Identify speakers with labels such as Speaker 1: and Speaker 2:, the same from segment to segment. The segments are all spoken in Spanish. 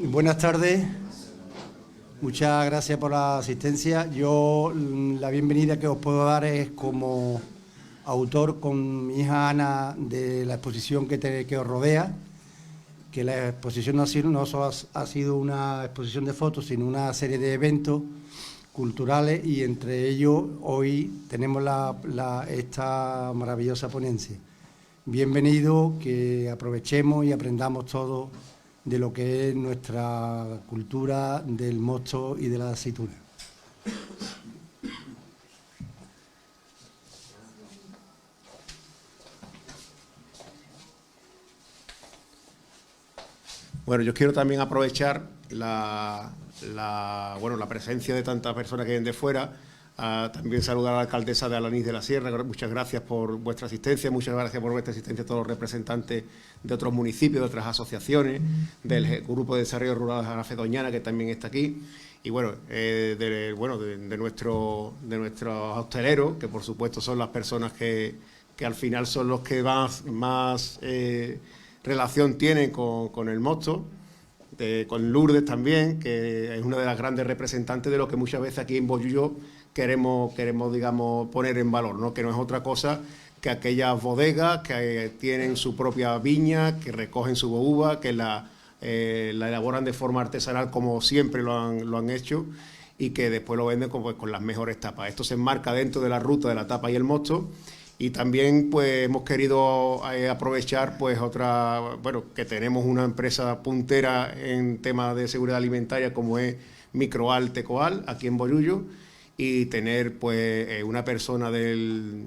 Speaker 1: Buenas tardes, muchas gracias por la asistencia. Yo la bienvenida que os puedo dar es como autor con mi hija Ana de la exposición que os rodea, que la exposición no solo ha sido una exposición de fotos, sino una serie de eventos culturales, y entre ellos hoy tenemos esta maravillosa ponencia. Bienvenido, que aprovechemos y aprendamos todos de lo que es nuestra cultura del mosto y de la aceituna.
Speaker 2: Bueno, yo quiero también aprovechar la presencia de tantas personas que vienen de fuera. También saludar a la alcaldesa de Alanís de la Sierra. Muchas gracias por vuestra asistencia, muchas gracias por vuestra asistencia a todos los representantes de otros municipios, de otras asociaciones, del Grupo de Desarrollo Rural de Aljarafe Doñana, que también está aquí, y bueno, de nuestros hosteleros, que por supuesto son las personas que al final son los que más relación tienen con el mosto. Con Lourdes también, que es una de las grandes representantes de lo que muchas veces aquí en Bollullo queremos digamos, poner en valor, ¿no? Que no es otra cosa que aquellas bodegas que tienen su propia viña, que recogen su uva, que la elaboran de forma artesanal como siempre lo han hecho, y que después lo venden con las mejores tapas. Esto se enmarca dentro de la ruta de la tapa y el mosto. Y también pues hemos querido aprovechar pues que tenemos una empresa puntera en temas de seguridad alimentaria como es Microal Tecoal, aquí en Bollullo, y tener pues una persona del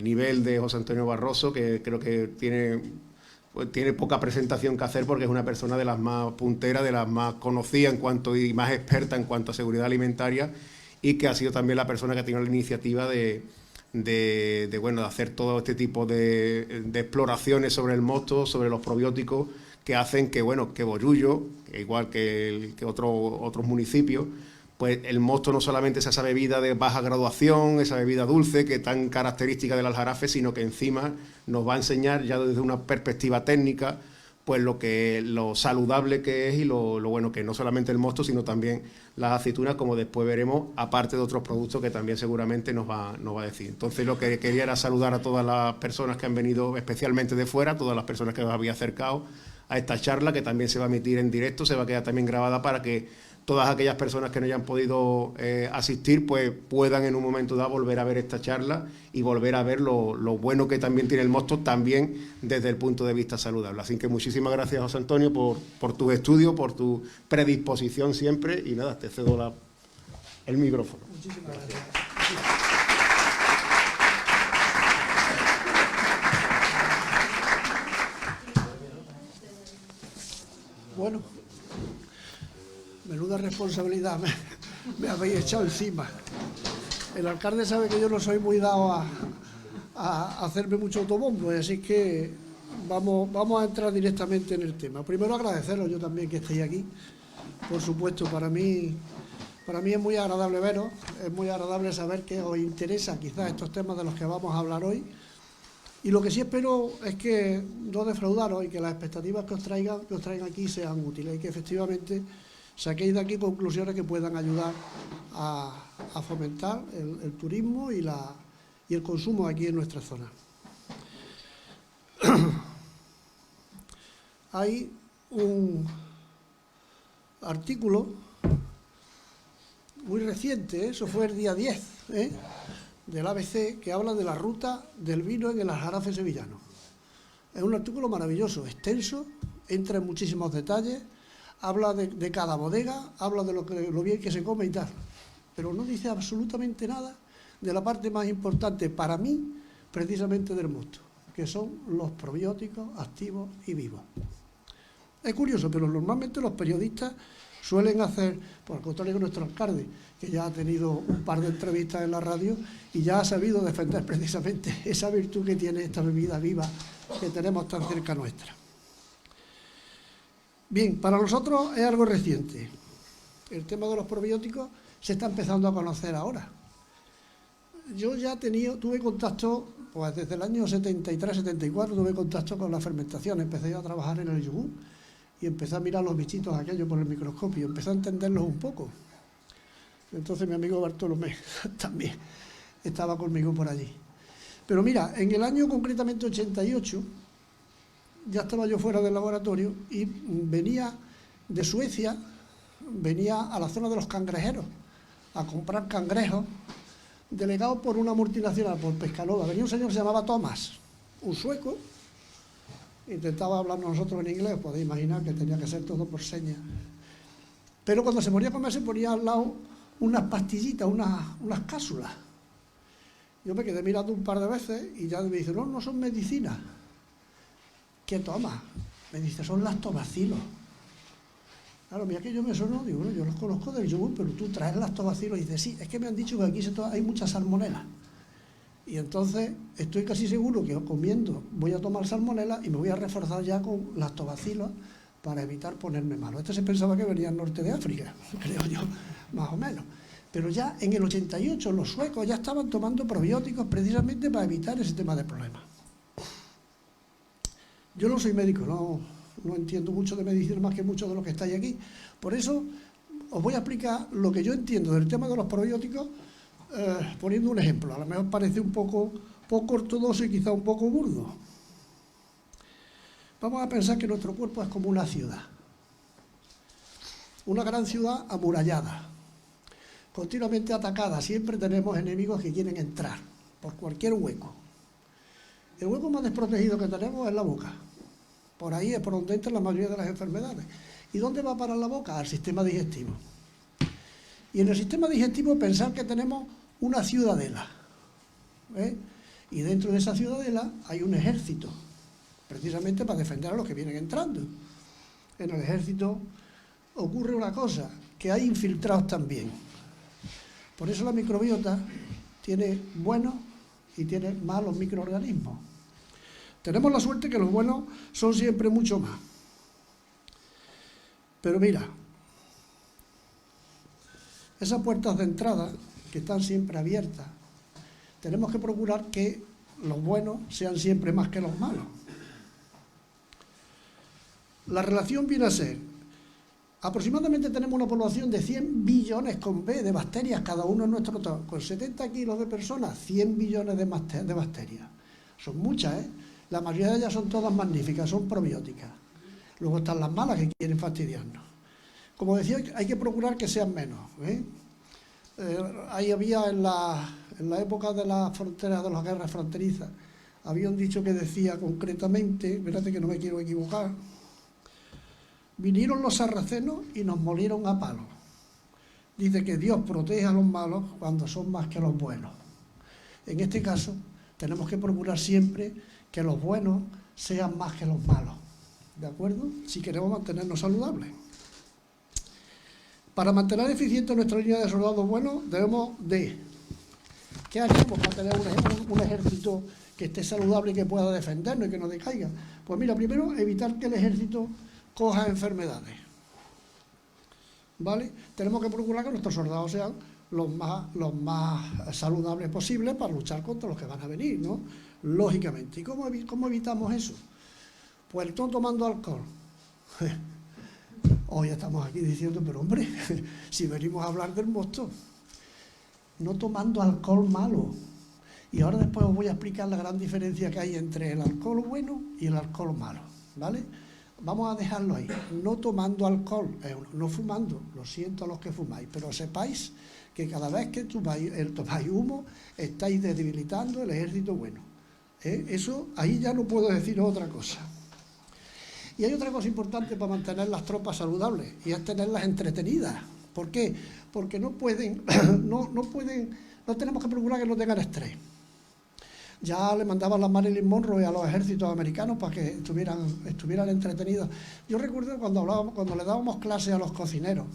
Speaker 2: nivel de José Antonio Barroso, que creo que tiene poca presentación que hacer, porque es una persona de las más punteras, de las más conocidas y más experta en cuanto a seguridad alimentaria, y que ha sido también la persona que ha tenido la iniciativa de hacer todo este tipo de exploraciones sobre el mosto, sobre los probióticos, que hacen que Bollullo, igual que otros municipios, pues el mosto no solamente sea esa bebida de baja graduación, esa bebida dulce que tan característica del Aljarafe, sino que encima nos va a enseñar ya desde una perspectiva técnica pues lo saludable que es y lo bueno que es, no solamente el mosto, sino también las aceitunas, como después veremos, aparte de otros productos que también seguramente nos va a decir. Entonces, lo que quería era saludar a todas las personas que han venido especialmente de fuera, todas las personas que os había acercado a esta charla, que también se va a emitir en directo, se va a quedar también grabada para que todas aquellas personas que no hayan podido asistir, pues puedan en un momento dado volver a ver esta charla y volver a ver lo bueno que también tiene el mosto, también desde el punto de vista saludable. Así que muchísimas gracias, José Antonio, por tus estudios, por tu predisposición siempre, y nada, te cedo el micrófono.
Speaker 3: Muchísimas gracias. Bueno, menuda responsabilidad me habéis echado encima. El alcalde sabe que yo no soy muy dado a hacerme mucho autobombo, así que vamos a entrar directamente en el tema. Primero agradeceros yo también que estéis aquí. Por supuesto, para mí es muy agradable veros, es muy agradable saber que os interesa quizás estos temas de los que vamos a hablar hoy. Y lo que sí espero es que no defraudaros y que las expectativas que os traigan aquí sean útiles y que efectivamente saquéis de aquí conclusiones que puedan ayudar a fomentar el turismo y el consumo aquí en nuestra zona. Hay un artículo muy reciente, eso fue el día 10, del ABC, que habla de la ruta del vino en el Aljarafe sevillano. Es un artículo maravilloso, extenso, entra en muchísimos detalles, habla de cada bodega, habla de lo bien que se come y tal, pero no dice absolutamente nada de la parte más importante para mí, precisamente del mosto, que son los probióticos activos y vivos. Es curioso, pero normalmente los periodistas suelen hacer, por el contrario que nuestro alcalde, que ya ha tenido un par de entrevistas en la radio y ya ha sabido defender precisamente esa virtud que tiene esta bebida viva que tenemos tan cerca nuestra. Bien, para nosotros es algo reciente. El tema de los probióticos se está empezando a conocer ahora. Yo ya tuve contacto, pues desde el año 73-74 tuve contacto con la fermentación, empecé a trabajar en el yogur y empecé a mirar los bichitos aquellos por el microscopio, empecé a entenderlos un poco. Entonces mi amigo Bartolomé también estaba conmigo por allí. Pero mira, en el año concretamente 88, ya estaba yo fuera del laboratorio y venía de Suecia, venía a la zona de los cangrejeros a comprar cangrejos, delegado por una multinacional, por Pescanova. Venía un señor que se llamaba Thomas, un sueco, intentaba hablarnos nosotros en inglés, podéis imaginar que tenía que ser todo por señas. Pero cuando se ponía a comer se ponía al lado unas pastillitas, unas cápsulas. Yo me quedé mirando un par de veces y ya me dice, no, no son medicinas. ¿Qué toma? Me dice, son lactobacilos. Claro, mira que yo me sonó, digo, bueno, yo los conozco del yogur, pero tú traes lactobacilos. Y dice, sí, es que me han dicho que aquí hay mucha salmonela. Y entonces estoy casi seguro que comiendo voy a tomar salmonela y me voy a reforzar ya con lactobacilos para evitar ponerme malo. Este se pensaba que venía al norte de África, creo yo, más o menos. Pero ya en el 88 los suecos ya estaban tomando probióticos precisamente para evitar ese tema de problemas. Yo no soy médico, no entiendo mucho de medicina más que muchos de los que estáis aquí. Por eso os voy a explicar lo que yo entiendo del tema de los probióticos poniendo un ejemplo. A lo mejor parece un poco ortodoxo y quizá un poco burdo. Vamos a pensar que nuestro cuerpo es como una ciudad. Una gran ciudad amurallada, continuamente atacada. Siempre tenemos enemigos que quieren entrar por cualquier hueco. El hueco más desprotegido que tenemos es la boca. Por ahí es por donde entran la mayoría de las enfermedades. ¿Y dónde va a parar la boca? Al sistema digestivo. Y en el sistema digestivo pensar que tenemos una ciudadela. Y dentro de esa ciudadela hay un ejército, precisamente para defender a los que vienen entrando. En el ejército ocurre una cosa, que hay infiltrados también. Por eso la microbiota tiene buenos y tiene malos microorganismos. Tenemos la suerte que los buenos son siempre mucho más. Pero mira, esas puertas de entrada que están siempre abiertas, tenemos que procurar que los buenos sean siempre más que los malos. La relación viene a ser, aproximadamente tenemos una población de 100 billones con B de bacterias, cada uno en nuestro tono. Con 70 kilos de personas, 100 billones de bacterias. Son muchas, ¿eh? La mayoría de ellas son todas magníficas, son probióticas. Luego están las malas que quieren fastidiarnos. Como decía, hay que procurar que sean menos. Ahí había en la época de las fronteras, de las guerras fronterizas, había un dicho que decía concretamente, espérate que no me quiero equivocar, vinieron los sarracenos y nos molieron a palos. Dice que Dios protege a los malos cuando son más que los buenos. En este caso, tenemos que procurar siempre que los buenos sean más que los malos. ¿De acuerdo? Si queremos mantenernos saludables. Para mantener eficiente nuestra línea de soldados buenos, debemos de... ¿Qué hacemos para tener un ejército que esté saludable y que pueda defendernos y que no decaiga? Pues mira, primero, evitar que el ejército coja enfermedades. ¿Vale? Tenemos que procurar que nuestros soldados sean los más saludables posibles para luchar contra los que van a venir, ¿no? Lógicamente. ¿Y cómo evitamos eso? Pues no tomando alcohol. Hoy estamos aquí diciendo, pero hombre, si venimos a hablar del mosto, no tomando alcohol malo. Y ahora después os voy a explicar la gran diferencia que hay entre el alcohol bueno y el alcohol malo, ¿vale? Vamos a dejarlo ahí, no tomando alcohol, no fumando, lo siento a los que fumáis, pero sepáis que cada vez que tomáis humo, estáis debilitando el ejército bueno. Eso, ahí ya no puedo decir otra cosa. Y hay otra cosa importante para mantener las tropas saludables, y es tenerlas entretenidas. ¿Por qué? Porque no tenemos que procurar que no tengan estrés. Ya le mandaban las Marilyn Monroe a los ejércitos americanos para que estuvieran entretenidos. Yo recuerdo cuando le dábamos clases a los cocineros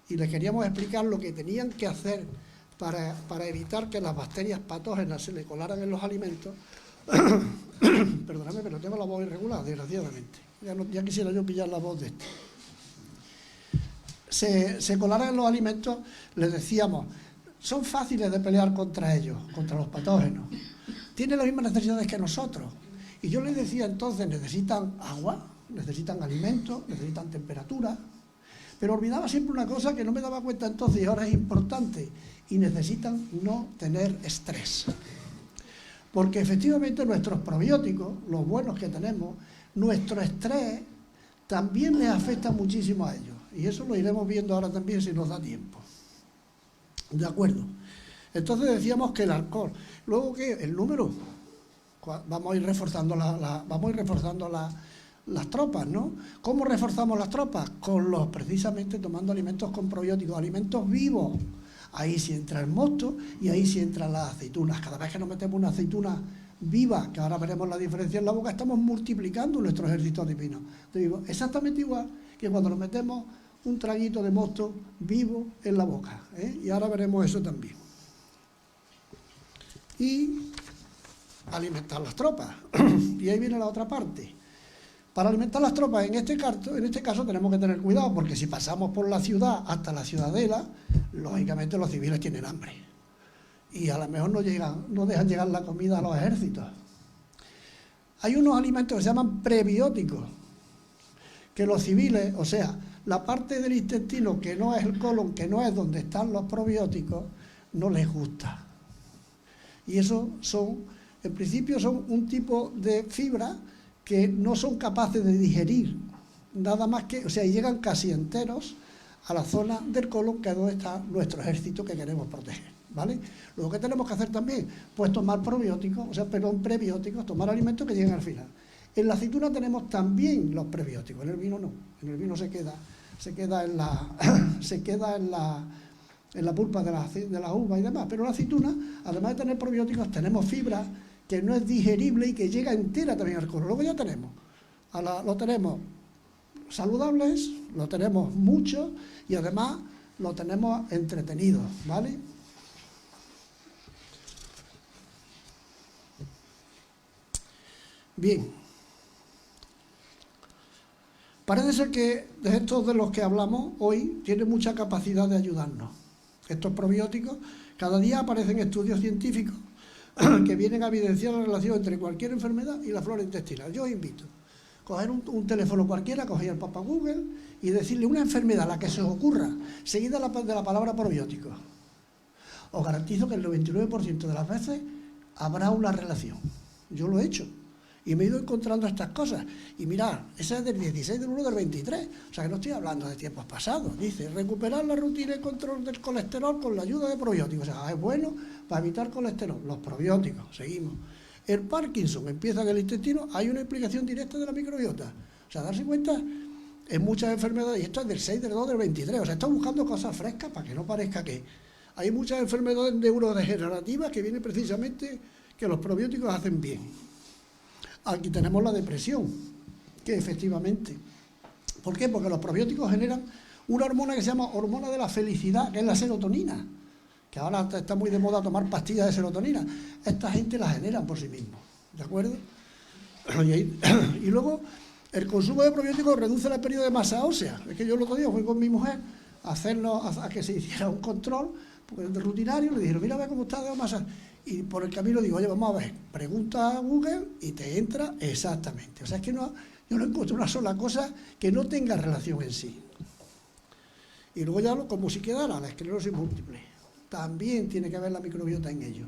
Speaker 3: y les queríamos explicar lo que tenían que hacer para evitar que las bacterias patógenas se le colaran en los alimentos. Perdóname, pero tengo la voz irregular, desgraciadamente. Ya quisiera yo pillar la voz de este. Se colaran en los alimentos, les decíamos, son fáciles de pelear contra ellos, contra los patógenos. Tienen las mismas necesidades que nosotros. Y yo les decía entonces, ¿necesitan agua? necesitan alimentos, necesitan temperatura, pero olvidaba siempre una cosa que no me daba cuenta entonces y ahora es importante, y necesitan no tener estrés. Porque efectivamente nuestros probióticos, los buenos que tenemos, nuestro estrés también les afecta muchísimo a ellos. Y eso lo iremos viendo ahora también si nos da tiempo. ¿De acuerdo? Entonces decíamos que el alcohol. Luego que el número, vamos a ir reforzando las tropas, ¿no? ¿Cómo reforzamos las tropas? Precisamente tomando alimentos con probióticos, alimentos vivos. Ahí sí entra el mosto y ahí sí entran las aceitunas. Cada vez que nos metemos una aceituna viva, que ahora veremos la diferencia en la boca, estamos multiplicando nuestro ejército divino. Exactamente igual que cuando nos metemos un traguito de mosto vivo en la boca, ¿eh? Y ahora veremos eso también. Y alimentar las tropas. Y ahí viene la otra parte. Para alimentar las tropas, en este caso tenemos que tener cuidado, porque si pasamos por la ciudad hasta la ciudadela, lógicamente los civiles tienen hambre. Y a lo mejor no dejan llegar la comida a los ejércitos. Hay unos alimentos que se llaman prebióticos, que los civiles, o sea, la parte del intestino que no es el colon, que no es donde están los probióticos, no les gusta. Y eso en principio son un tipo de fibra que no son capaces de digerir nada más que, o sea, llegan casi enteros a la zona del colon, que es donde está nuestro ejército que queremos proteger, ¿vale? Luego, ¿qué tenemos que hacer también? Pues tomar prebióticos, tomar alimentos que lleguen al final. En la aceituna tenemos también los prebióticos, en el vino no, en el vino se queda en la pulpa de la uva y demás, pero en la aceituna, además de tener probióticos, tenemos fibra que no es digerible y que llega entera también al colon. Luego ya tenemos saludables, lo tenemos mucho y además lo tenemos entretenidos, ¿vale? Bien. Parece ser que de estos de los que hablamos hoy tienen mucha capacidad de ayudarnos. Estos probióticos, cada día aparecen estudios científicos que vienen a evidenciar la relación entre cualquier enfermedad y la flora intestinal. Yo os invito a coger un teléfono cualquiera, coger el papá Google y decirle una enfermedad, la que se os ocurra, seguida de la palabra probiótico. Os garantizo que el 99% de las veces habrá una relación. Yo lo he hecho y me he ido encontrando estas cosas. Y mirad, esa es del 16 del 1 del 23, o sea que no estoy hablando de tiempos pasados. Dice, recuperar la rutina y control del colesterol con la ayuda de probióticos. O sea, es bueno para evitar colesterol. Los probióticos, seguimos. El Parkinson empieza en el intestino, hay una implicación directa de la microbiota. O sea, darse cuenta, en muchas enfermedades, y esto es del 6 del 2 del 23, o sea, está buscando cosas frescas para que no parezca que... Hay muchas enfermedades neurodegenerativas que vienen precisamente que los probióticos hacen bien. Aquí tenemos la depresión, que efectivamente. ¿Por qué? Porque los probióticos generan una hormona que se llama hormona de la felicidad, que es la serotonina, que ahora está muy de moda tomar pastillas de serotonina. Esta gente la generan por sí mismos, ¿de acuerdo? Y luego, el consumo de probióticos reduce la pérdida de masa ósea. Es que yo el otro día fui con mi mujer a que se hiciera un control, porque es rutinario, le dijeron, mira a ver cómo está de masa. Y por el camino digo, oye, vamos a ver, pregunta a Google y te entra exactamente. O sea, es que yo no encuentro una sola cosa que no tenga relación en sí. Y luego ya, como si quedara, la esclerosis múltiple. También tiene que ver la microbiota en ello.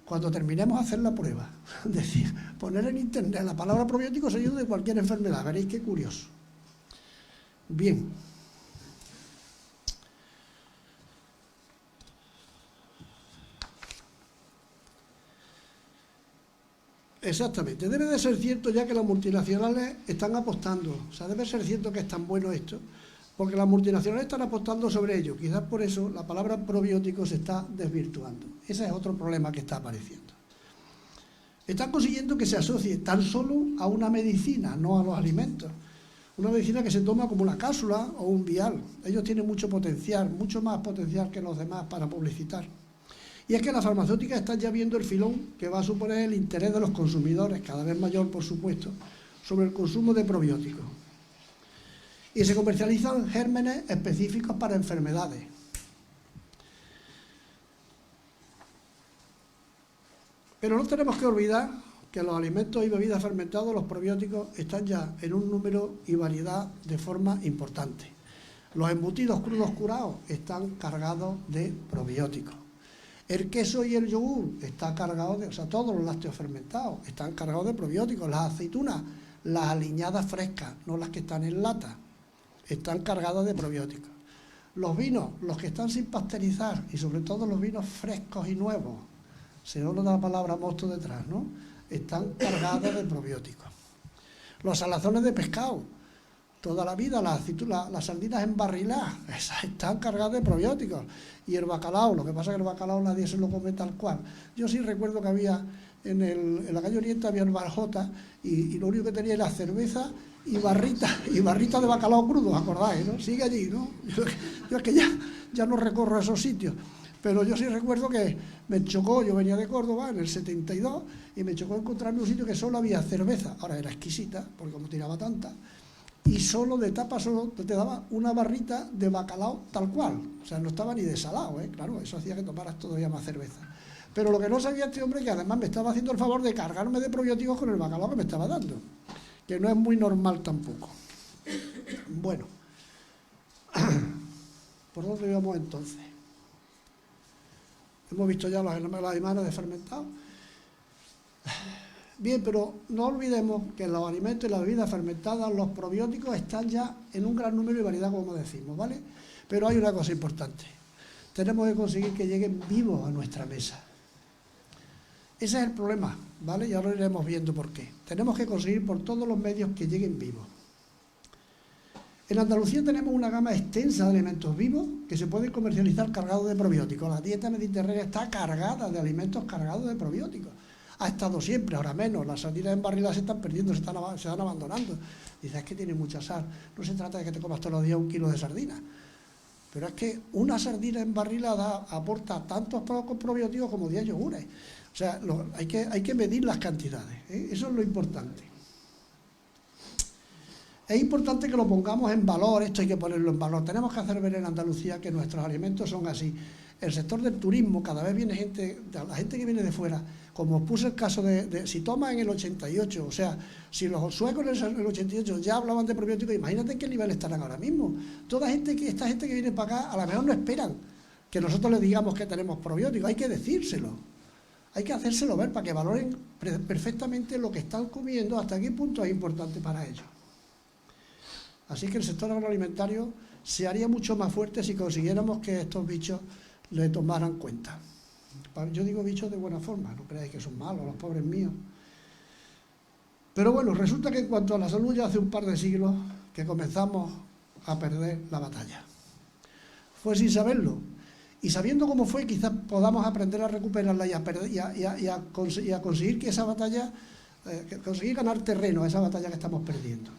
Speaker 3: Cuando terminemos de hacer la prueba, es decir, poner en internet la palabra probiótico se ayuda de cualquier enfermedad. Veréis qué curioso. Bien. Exactamente, debe de ser cierto ya que las multinacionales están apostando, o sea, debe ser cierto que es tan bueno esto, porque las multinacionales están apostando sobre ello, quizás por eso la palabra probiótico se está desvirtuando. Ese es otro problema que está apareciendo. Están consiguiendo que se asocie tan solo a una medicina, no a los alimentos. Una medicina que se toma como una cápsula o un vial. Ellos tienen mucho potencial, mucho más potencial que los demás para publicitar. Y es que las farmacéuticas están ya viendo el filón que va a suponer el interés de los consumidores, cada vez mayor, por supuesto, sobre el consumo de probióticos. Y se comercializan gérmenes específicos para enfermedades. Pero no tenemos que olvidar, que los alimentos y bebidas fermentados, los probióticos, están ya en un número y variedad de forma importante. Los embutidos crudos curados están cargados de probióticos. El queso y el yogur están cargados de, o sea, todos los lácteos fermentados están cargados de probióticos. Las aceitunas, las aliñadas frescas, no las que están en lata, están cargadas de probióticos. Los vinos, los que están sin pasteurizar, y sobre todo los vinos frescos y nuevos, se oye la palabra mosto detrás, ¿no?, están cargados de probióticos. Los salazones de pescado, toda la vida, las sardinas embarriladas, esas están cargadas de probióticos. Y el bacalao, lo que pasa es que el bacalao nadie se lo come tal cual. Yo sí recuerdo que había, en la calle Oriente había el Bar J, y lo único que tenía era cerveza y barrita de bacalao crudo, ¿os acordáis, no? Sigue allí, ¿no? Yo es que ya no recorro esos sitios. Pero yo sí recuerdo que me chocó, yo venía de Córdoba en el 72, y me chocó encontrarme un sitio que solo había cerveza. Ahora era exquisita, porque como tiraba tanta, y solo de tapa solo te daba una barrita de bacalao tal cual. O sea, no estaba ni desalado, ¿eh? Claro, eso hacía que tomaras todavía más cerveza. Pero lo que no sabía este hombre, que además me estaba haciendo el favor de cargarme de probióticos con el bacalao que me estaba dando, que no es muy normal tampoco. Bueno, ¿por dónde íbamos entonces? Hemos visto ya las imanes de fermentado. Bien, pero no olvidemos que en los alimentos y las bebidas fermentadas los probióticos están ya en un gran número y variedad, como decimos, ¿vale? Pero hay una cosa importante. Tenemos que conseguir que lleguen vivos a nuestra mesa. Ese es el problema, ¿vale? Ya lo iremos viendo por qué. Tenemos que conseguir por todos los medios que lleguen vivos. En Andalucía tenemos una gama extensa de alimentos vivos que se pueden comercializar cargados de probióticos. La dieta mediterránea está cargada de alimentos cargados de probióticos. Ha estado siempre, ahora menos. Las sardinas embarriladas se están perdiendo, se están abandonando. Dices, es que tiene mucha sal. No se trata de que te comas todos los días 1 kilo de sardinas. Pero es que una sardina embarrilada aporta tantos probióticos como 10 yogures. O sea, hay que medir las cantidades, ¿eh? Eso es lo importante. Es importante que lo pongamos en valor, esto hay que ponerlo en valor. Tenemos que hacer ver en Andalucía que nuestros alimentos son así. El sector del turismo, cada vez viene gente, la gente que viene de fuera, como os puse el caso de si toman en el 88, o sea, si los suecos en el 88 ya hablaban de probióticos, imagínate en qué nivel estarán ahora mismo. Esta gente que viene para acá, a lo mejor no esperan que nosotros les digamos que tenemos probióticos, hay que decírselo. Hay que hacérselo ver para que valoren perfectamente lo que están comiendo, hasta qué punto es importante para ellos. Así que el sector agroalimentario se haría mucho más fuerte si consiguiéramos que estos bichos le tomaran cuenta. Yo digo bichos de buena forma, no creáis que son malos, los pobres míos. Pero bueno, resulta que en cuanto a la salud ya hace un par de siglos que comenzamos a perder la batalla. Fue sin saberlo. Y sabiendo cómo fue, quizás podamos aprender a recuperarla y a conseguir que esa batalla, conseguir ganar terreno a esa batalla que estamos perdiendo.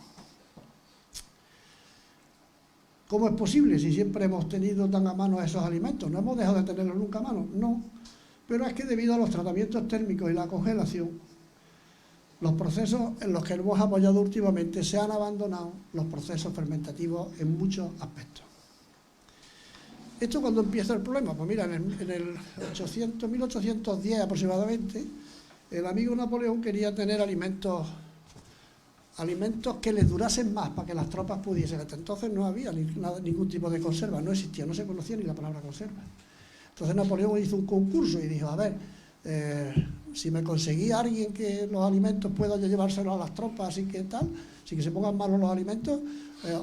Speaker 3: ¿Cómo es posible si siempre hemos tenido tan a mano esos alimentos? ¿No hemos dejado de tenerlos nunca a mano? No. Pero es que debido a los tratamientos térmicos y la congelación, los procesos en los que hemos apoyado últimamente se han abandonado los procesos fermentativos en muchos aspectos. ¿Esto cuándo empieza el problema? Pues mira, en el 1810 aproximadamente, el amigo Napoleón quería tener alimentos que les durasen más para que las tropas pudiesen. Hasta entonces no había ningún tipo de conserva, no existía, no se conocía ni la palabra conserva. Entonces Napoleón hizo un concurso y dijo, a ver, si me conseguía alguien que los alimentos pueda llevárselos a las tropas, así que tal, si que se pongan malos los alimentos,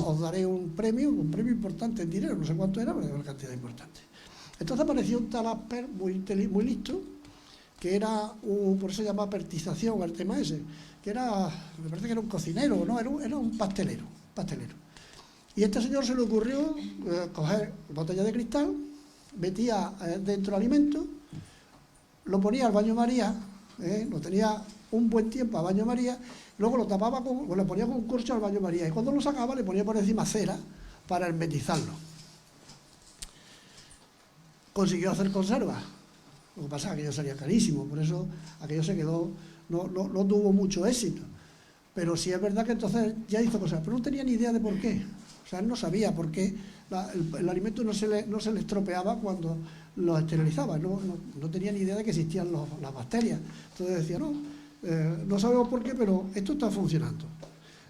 Speaker 3: os daré un premio importante en dinero, no sé cuánto era, pero era una cantidad importante. Entonces apareció un tal Asper muy listo, que era, por eso se llama pertización el tema ese, que era, me parece que era un cocinero, ¿no? Era un pastelero. Y a este señor se le ocurrió coger botella de cristal, metía dentro alimento, lo ponía al baño María, lo tenía un buen tiempo a baño María, luego lo tapaba, le ponía con un corcho al baño María, y cuando lo sacaba le ponía por encima cera para hermetizarlo. Consiguió hacer conservas. Lo que pasa es que aquello salía carísimo, por eso aquello se quedó, no tuvo mucho éxito. Pero sí es verdad que entonces ya hizo cosas, pero no tenía ni idea de por qué. O sea, él no sabía por qué el alimento no se le estropeaba cuando lo esterilizaba. No tenía ni idea de que existían las bacterias. Entonces decía, no, No sabemos por qué, pero esto está funcionando.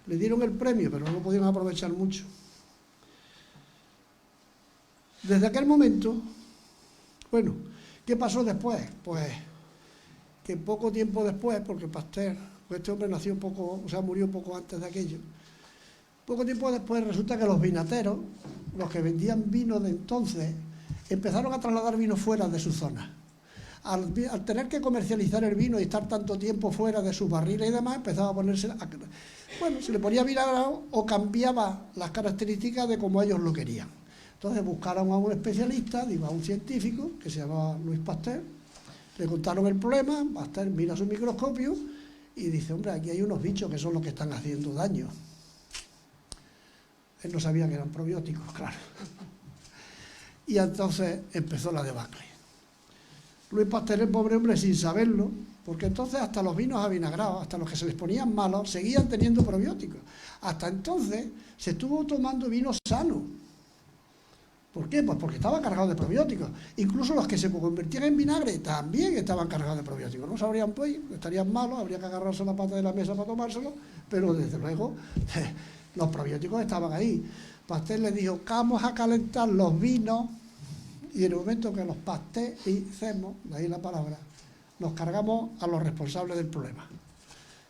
Speaker 3: Le dieron el premio, pero no lo podían aprovechar mucho. Desde aquel momento, bueno, ¿qué pasó después? Pues que poco tiempo después, porque Pasteur, pues este hombre nació poco, o sea, murió poco antes de aquello. Poco tiempo después resulta que los vinateros, los que vendían vino de entonces, empezaron a trasladar vino fuera de su zona. Al tener que comercializar el vino y estar tanto tiempo fuera de sus barriles y demás, empezaba a ponerse... Bueno, se le ponía vinagrado o cambiaba las características de como ellos lo querían. Entonces buscaron a un especialista, digo, a un científico, que se llamaba Louis Pasteur, le contaron el problema, Pasteur mira su microscopio y dice, hombre, aquí hay unos bichos que son los que están haciendo daño. Él no sabía que eran probióticos, claro. Y entonces empezó la debacle. Louis Pasteur, el pobre hombre, sin saberlo, porque entonces hasta los vinos avinagrados, hasta los que se les ponían malos, seguían teniendo probióticos. Hasta entonces se estuvo tomando vino sano. ¿Por qué? Pues porque estaba cargado de probióticos. Incluso los que se convertían en vinagre también estaban cargados de probióticos. No sabrían, pues, estarían malos, habría que agarrarse la pata de la mesa para tomárselo, pero desde luego los probióticos estaban ahí. Pasteur le dijo, vamos a calentar los vinos, y en el momento que los pasteuricemos, de ahí la palabra, nos cargamos a los responsables del problema.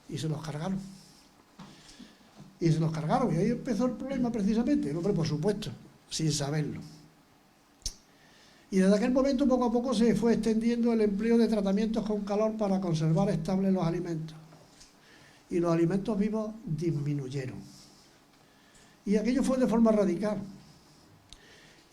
Speaker 3: Y se los cargaron. Y se los cargaron, y ahí empezó el problema precisamente. El hombre, por supuesto, sin saberlo. Y desde aquel momento, poco a poco, se fue extendiendo el empleo de tratamientos con calor para conservar estables los alimentos. Y los alimentos vivos disminuyeron. Y aquello fue de forma radical.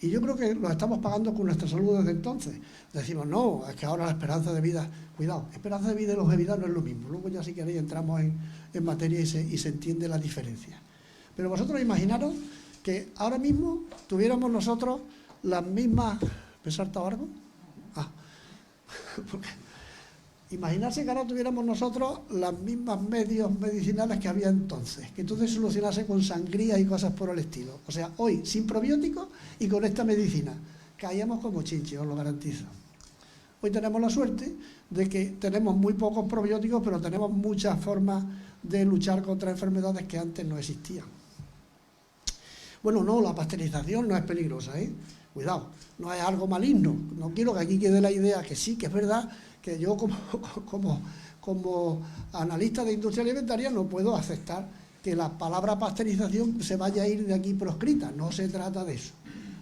Speaker 3: Y yo creo que lo estamos pagando con nuestra salud desde entonces. Decimos, no, es que ahora la esperanza de vida... Cuidado, esperanza de vida y longevidad no es lo mismo. Luego ya si queréis entramos en materia y se entiende la diferencia. Pero vosotros imaginaros que ahora mismo tuviéramos nosotros las mismas... ¿Me he saltado algo? Imaginarse que ahora tuviéramos nosotros las mismas medios medicinales que había entonces, que entonces se solucionase con sangría y cosas por el estilo. O sea, hoy, sin probióticos y con esta medicina, caíamos como chinches, os lo garantizo. Hoy tenemos la suerte de que tenemos muy pocos probióticos, pero tenemos muchas formas de luchar contra enfermedades que antes no existían. Bueno, no, la pasteurización no es peligrosa, ¿eh? Cuidado, no es algo maligno. No quiero que aquí quede la idea que sí, que es verdad, que yo como analista de industria alimentaria no puedo aceptar que la palabra pasteurización se vaya a ir de aquí proscrita. No se trata de eso.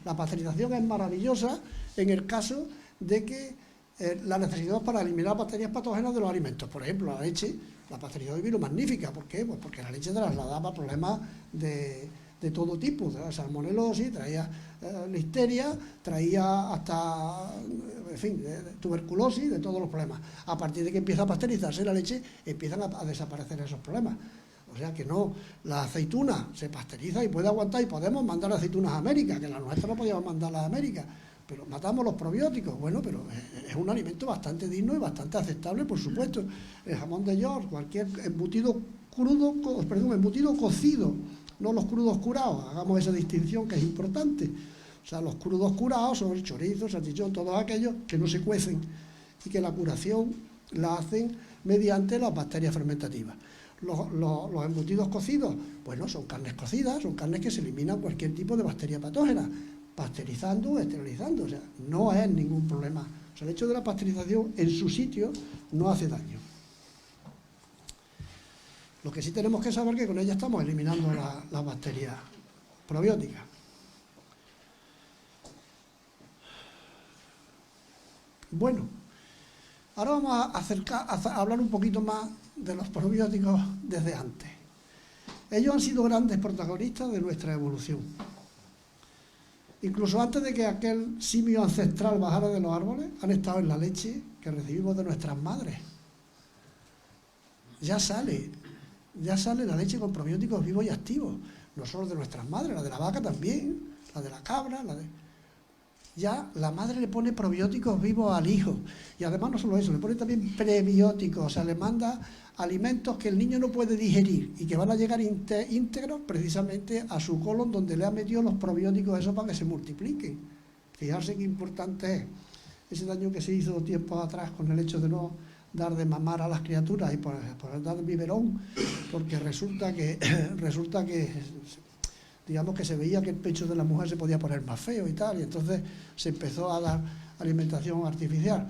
Speaker 3: La pasteurización es maravillosa en el caso de que la necesitamos para eliminar bacterias patógenas de los alimentos. Por ejemplo, la leche, la pasteurización vino magnífica. ¿Por qué? Pues porque la leche trasladaba problemas de todo tipo, de salmonelosis, traía listeria, traía hasta, en fin, tuberculosis, de todos los problemas. A partir de que empieza a pasteurizarse la leche, empiezan a desaparecer esos problemas. O sea que no, la aceituna se pasteuriza y puede aguantar, y podemos mandar aceitunas a América, que la nuestra no podíamos mandarlas a América, pero matamos los probióticos. Bueno, pero es un alimento bastante digno y bastante aceptable, por supuesto. El jamón de York, cualquier embutido crudo, embutido cocido, no los crudos curados, hagamos esa distinción que es importante. O sea, los crudos curados son el chorizo, el salchichón, todos aquellos que no se cuecen y que la curación la hacen mediante las bacterias fermentativas. Los embutidos cocidos, pues no, son carnes cocidas, son carnes que se eliminan cualquier tipo de bacteria patógena, pasteurizando o esterilizando, o sea, no es ningún problema. O sea, el hecho de la pasteurización en su sitio no hace daño. Lo que sí tenemos que saber es que con ella estamos eliminando las bacterias probióticas. Bueno, ahora vamos a hablar un poquito más de los probióticos desde antes. Ellos han sido grandes protagonistas de nuestra evolución. Incluso antes de que aquel simio ancestral bajara de los árboles, han estado en la leche que recibimos de nuestras madres. Ya sale la leche con probióticos vivos y activos, no solo de nuestras madres, la de la vaca también, la de la cabra, ya la madre le pone probióticos vivos al hijo, y además no solo eso, le pone también prebióticos, o sea, le manda alimentos que el niño no puede digerir y que van a llegar íntegros precisamente a su colon, donde le ha metido los probióticos esos para que se multipliquen. Fijarse qué importante es ese daño que se hizo tiempos atrás con el hecho de no dar de mamar a las criaturas y por dar biberón, porque resulta que digamos que se veía que el pecho de la mujer se podía poner más feo y tal, y entonces se empezó a dar alimentación artificial.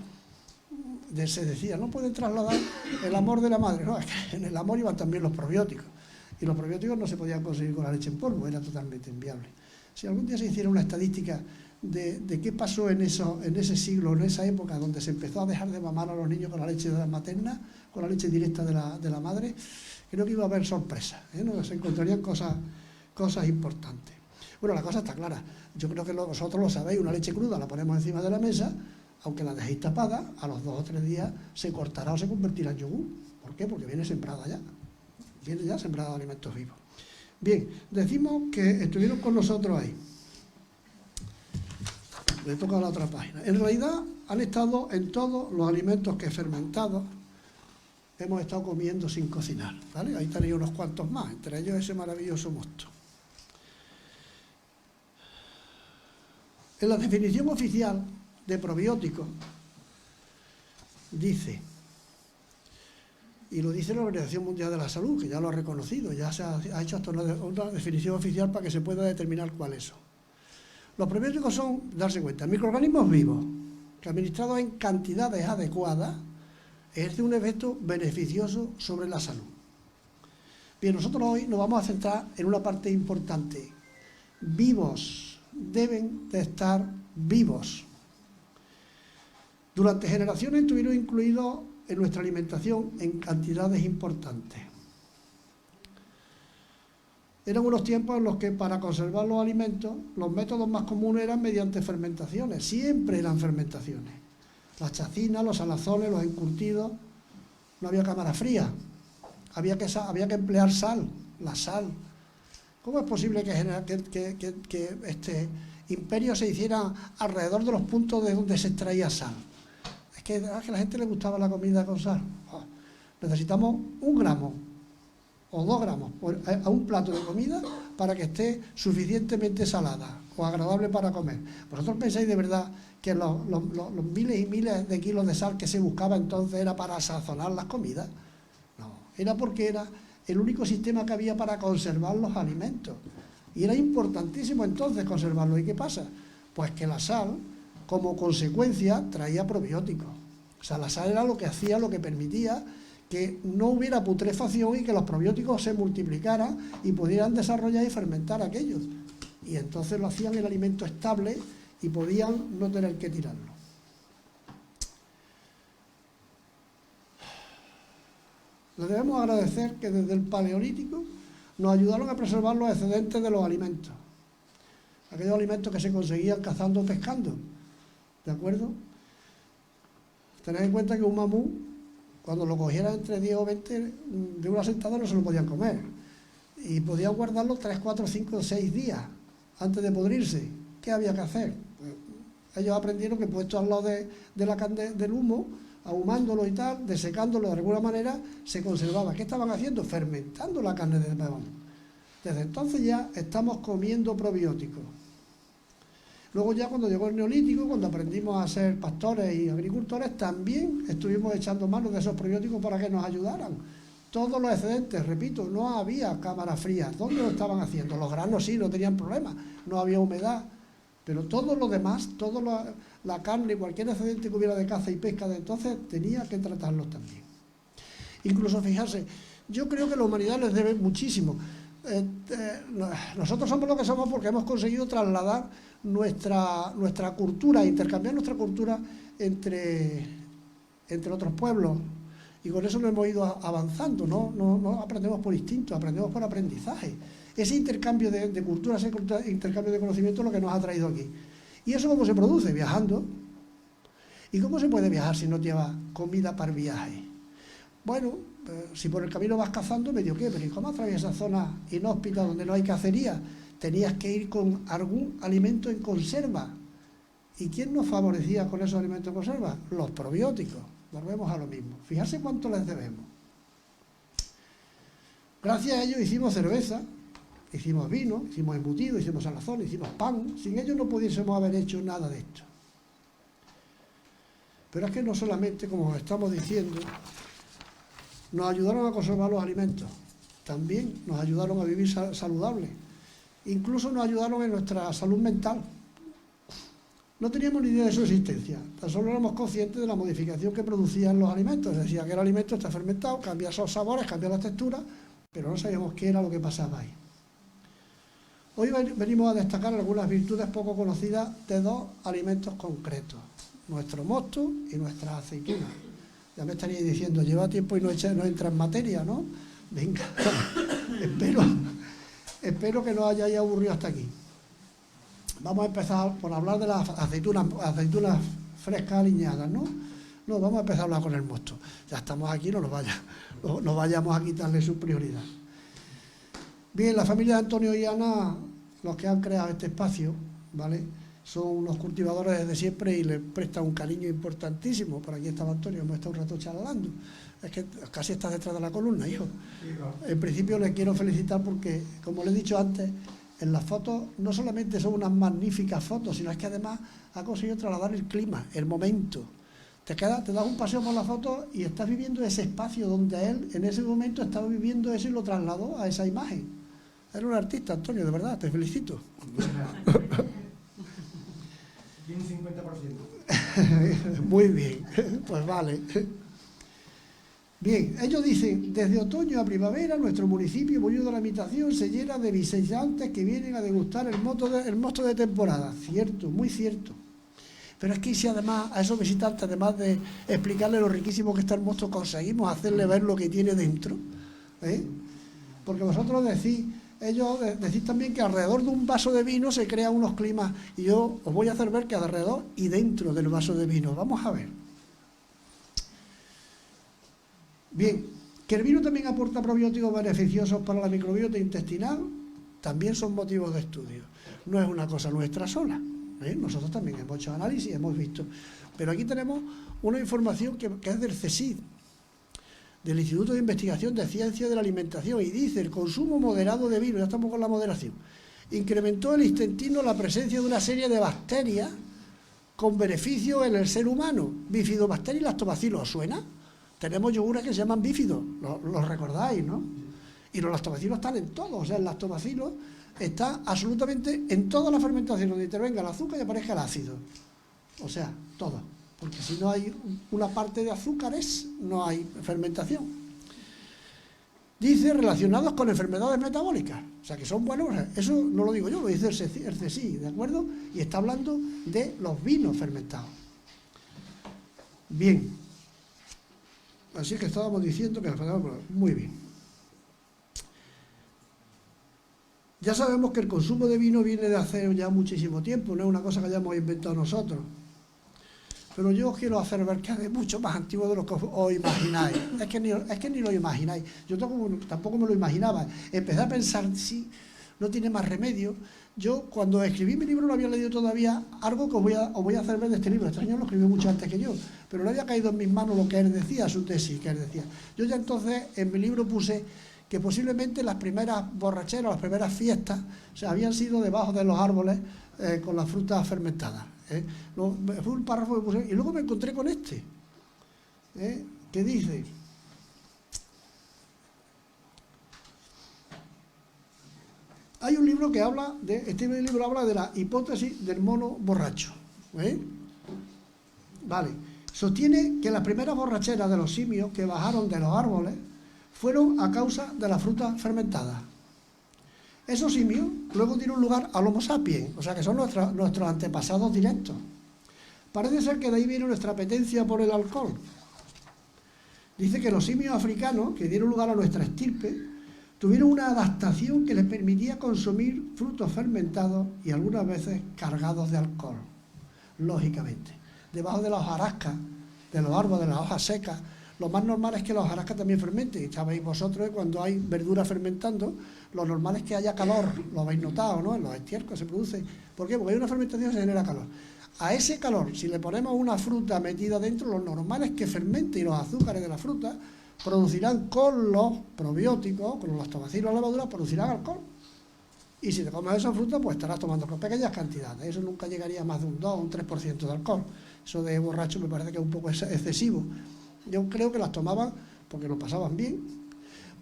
Speaker 3: Se decía, no pueden trasladar el amor de la madre. No, es que en el amor iban también los probióticos, y los probióticos no se podían conseguir con la leche en polvo, era totalmente inviable. Si algún día se hiciera una estadística de qué pasó en ese siglo, en esa época donde se empezó a dejar de mamar a los niños con la leche materna, con la leche directa de la madre, creo que iba a haber sorpresas, ¿no? Se encontrarían cosas importantes. Bueno, la cosa está clara. Yo creo que vosotros lo sabéis, una leche cruda la ponemos encima de la mesa, aunque la dejéis tapada, a los 2 o 3 días se cortará o se convertirá en yogur. ¿Por qué? Porque viene sembrada ya. Viene ya sembrada de alimentos vivos. Bien, decimos que estuvieron con nosotros ahí. Le toca a la otra página. En realidad han estado en todos los alimentos que fermentados hemos estado comiendo sin cocinar, ¿vale? Ahí tenéis unos cuantos más, entre ellos ese maravilloso mosto. En la definición oficial de probióticos dice, y lo dice la Organización Mundial de la Salud, que ya lo ha reconocido, ya se ha hecho hasta una definición oficial para que se pueda determinar cuáles son. Los probióticos son, darse cuenta, microorganismos vivos que administrados en cantidades adecuadas ejercen un efecto beneficioso sobre la salud. Bien, nosotros hoy nos vamos a centrar en una parte importante. Vivos, deben de estar vivos. Durante generaciones estuvieron incluidos en nuestra alimentación en cantidades importantes. Eran unos tiempos en los que para conservar los alimentos los métodos más comunes eran mediante fermentaciones, siempre eran fermentaciones. Las chacinas, los salazones, los encurtidos, no había cámara fría, había que emplear sal, la sal. ¿Cómo es posible que este imperio se hiciera alrededor de los puntos de donde se extraía sal? Es que a la gente le gustaba la comida con sal. Necesitamos 1 gramo o 2 gramos a un plato de comida para que esté suficientemente salada o agradable para comer. ¿Vosotros pensáis de verdad que los miles y miles de kilos de sal que se buscaba entonces era para sazonar las comidas? No, era porque era el único sistema que había para conservar los alimentos. Y era importantísimo entonces conservarlos. ¿Y qué pasa? Pues que la sal, como consecuencia, traía probióticos. O sea, la sal era lo que hacía, lo que permitía que no hubiera putrefacción y que los probióticos se multiplicaran y pudieran desarrollar y fermentar aquellos. Y entonces lo hacían el alimento estable y podían no tener que tirarlo. Les debemos agradecer que desde el Paleolítico nos ayudaron a preservar los excedentes de los alimentos. Aquellos alimentos que se conseguían cazando o pescando. ¿De acuerdo? Tened en cuenta que un mamut, cuando lo cogieran entre 10 o 20, de una sentada no se lo podían comer. Y podían guardarlo 3, 4, 5, 6 días antes de podrirse. ¿Qué había que hacer? Pues, ellos aprendieron que puesto al lado de la carne del humo, ahumándolo y tal, desecándolo de alguna manera, se conservaba. ¿Qué estaban haciendo? Fermentando la carne del mamut. Desde entonces ya estamos comiendo probióticos. Luego ya cuando llegó el Neolítico, cuando aprendimos a ser pastores y agricultores, también estuvimos echando mano de esos probióticos para que nos ayudaran. Todos los excedentes, repito, no había cámaras frías. ¿Dónde lo estaban haciendo? Los granos sí, no tenían problema, no había humedad. Pero todo lo demás, la carne, cualquier excedente que hubiera de caza y pesca de entonces, tenía que tratarlos también. Incluso, fijarse, yo creo que la humanidad les debe muchísimo. Nosotros somos lo que somos porque hemos conseguido trasladar nuestra cultura, intercambiar nuestra cultura entre otros pueblos, y con eso lo hemos ido avanzando. No aprendemos por instinto, aprendemos por aprendizaje. Ese intercambio de cultura, ese intercambio de conocimiento es lo que nos ha traído aquí. ¿Y eso cómo se produce? Viajando. ¿Y cómo se puede viajar si no lleva comida para el viaje? Bueno, si por el camino vas cazando, medio qué, pero ¿y cómo atraviesas zonas inhóspitas donde no hay cacería? Tenías que ir con algún alimento en conserva. ¿Y quién nos favorecía con esos alimentos en conserva? Los probióticos. Volvemos a lo mismo. Fijarse cuánto les debemos. Gracias a ellos hicimos cerveza, hicimos vino, hicimos embutido, hicimos salazón, hicimos pan. Sin ellos no pudiésemos haber hecho nada de esto. Pero es que no solamente, como estamos diciendo, nos ayudaron a conservar los alimentos, también nos ayudaron a vivir saludables, incluso nos ayudaron en nuestra salud mental. No teníamos ni idea de su existencia, tan solo éramos conscientes de la modificación que producían los alimentos. Decía que el alimento está fermentado, cambia esos sabores, cambia las texturas, pero no sabíamos qué era lo que pasaba ahí. Hoy venimos a destacar algunas virtudes poco conocidas de dos alimentos concretos, nuestro mosto y nuestras aceitunas. Ya me estaríais diciendo, lleva tiempo y no entra en materia, ¿no? Venga, espero que no hayáis aburrido hasta aquí. Vamos a empezar por hablar de las aceitunas frescas aliñadas, ¿no? No, vamos a empezar a hablar con el mosto. Ya estamos aquí, no vayamos a quitarle su prioridad. Bien, la familia de Antonio y Ana, los que han creado este espacio, ¿vale?, son unos cultivadores desde siempre y les prestan un cariño importantísimo. Por aquí estaba Antonio, hemos estado un rato charlando. Es que casi estás detrás de la columna, hijo. En principio le quiero felicitar porque, como le he dicho antes, en las fotos no solamente son unas magníficas fotos, sino es que además ha conseguido trasladar el clima, el momento. Te das un paseo por la foto y estás viviendo ese espacio donde él en ese momento estaba viviendo eso y lo trasladó a esa imagen. Eres un artista, Antonio, de verdad, te felicito.
Speaker 1: Tiene un 50%.
Speaker 3: Muy bien, pues vale. Bien, ellos dicen, desde otoño a primavera nuestro municipio, Bollullo de la Imitación, se llena de visitantes que vienen a degustar el mosto de temporada. Cierto, muy cierto. Pero es que si además a esos visitantes, además de explicarles lo riquísimo que está el mosto, conseguimos hacerle ver lo que tiene dentro, ¿eh? Porque vosotros decís también que alrededor de un vaso de vino se crean unos climas, y yo os voy a hacer ver que alrededor y dentro del vaso de vino. Vamos a ver. Bien, que el vino también aporta probióticos beneficiosos para la microbiota intestinal, también son motivos de estudio. No es una cosa nuestra sola, ¿eh? Nosotros también hemos hecho análisis, hemos visto. Pero aquí tenemos una información que es del CSIC, del Instituto de Investigación de Ciencia de la Alimentación, y dice: el consumo moderado de vino, ya estamos con la moderación, incrementó el intestino la presencia de una serie de bacterias con beneficio en el ser humano. Bifidobacterias y lactobacillus, ¿os suena? Tenemos yogures que se llaman bífidos, los recordáis, ¿no? Y los lactobacillus están en todo, o sea, el lactobacillus está absolutamente en toda la fermentación, donde intervenga el azúcar y aparezca el ácido. O sea, todo. Porque si no hay una parte de azúcares, no hay fermentación. Dice, relacionados con enfermedades metabólicas. O sea, que son buenos. Eso no lo digo yo, lo dice el CSIC, ¿de acuerdo? Y está hablando de los vinos fermentados. Bien. Así que estábamos diciendo que... Muy bien. Ya sabemos que el consumo de vino viene de hace ya muchísimo tiempo, no es una cosa que hayamos inventado nosotros. Pero yo os quiero hacer ver que es mucho más antiguo de lo que os imagináis. Es que ni lo imagináis. Yo tampoco me lo imaginaba. Empecé a pensar, sí, no tiene más remedio. Yo, cuando escribí mi libro, no había leído todavía algo que os voy a hacer ver de este libro. Este señor lo escribió mucho antes que yo, pero no había caído en mis manos lo que él decía, su tesis, que él decía. Yo ya entonces, en mi libro puse que posiblemente las primeras borracheras, las primeras fiestas, o sea, habían sido debajo de los árboles con las frutas fermentadas. Fue un párrafo que puse, y luego me encontré con este, que dice: hay un libro que habla este libro habla de la hipótesis del mono borracho. Vale, sostiene que las primeras borracheras de los simios que bajaron de los árboles fueron a causa de la fruta fermentada. Esos simios luego dieron lugar al Homo sapiens, o sea que son nuestros antepasados directos. Parece ser que de ahí viene nuestra apetencia por el alcohol. Dice que los simios africanos, que dieron lugar a nuestra estirpe, tuvieron una adaptación que les permitía consumir frutos fermentados y algunas veces cargados de alcohol, lógicamente. Debajo de las hojarascas, de los árboles, de las hojas secas, lo más normal es que los hojarascas también fermenten. Sabéis vosotros, cuando hay verdura fermentando, lo normal es que haya calor, lo habéis notado, ¿no? En los estiércoles se produce. ¿Por qué? Porque hay una fermentación y se genera calor. A ese calor, si le ponemos una fruta metida dentro, lo normal es que fermente, y los azúcares de la fruta producirán con los probióticos, con los lactobacillus, la levadura, producirán alcohol. Y si te comes esa fruta, pues estarás tomando con pequeñas cantidades. Eso nunca llegaría a más de un 2 o un 3% de alcohol. Eso de borracho me parece que es un poco excesivo. Yo creo que las tomaban porque lo pasaban bien,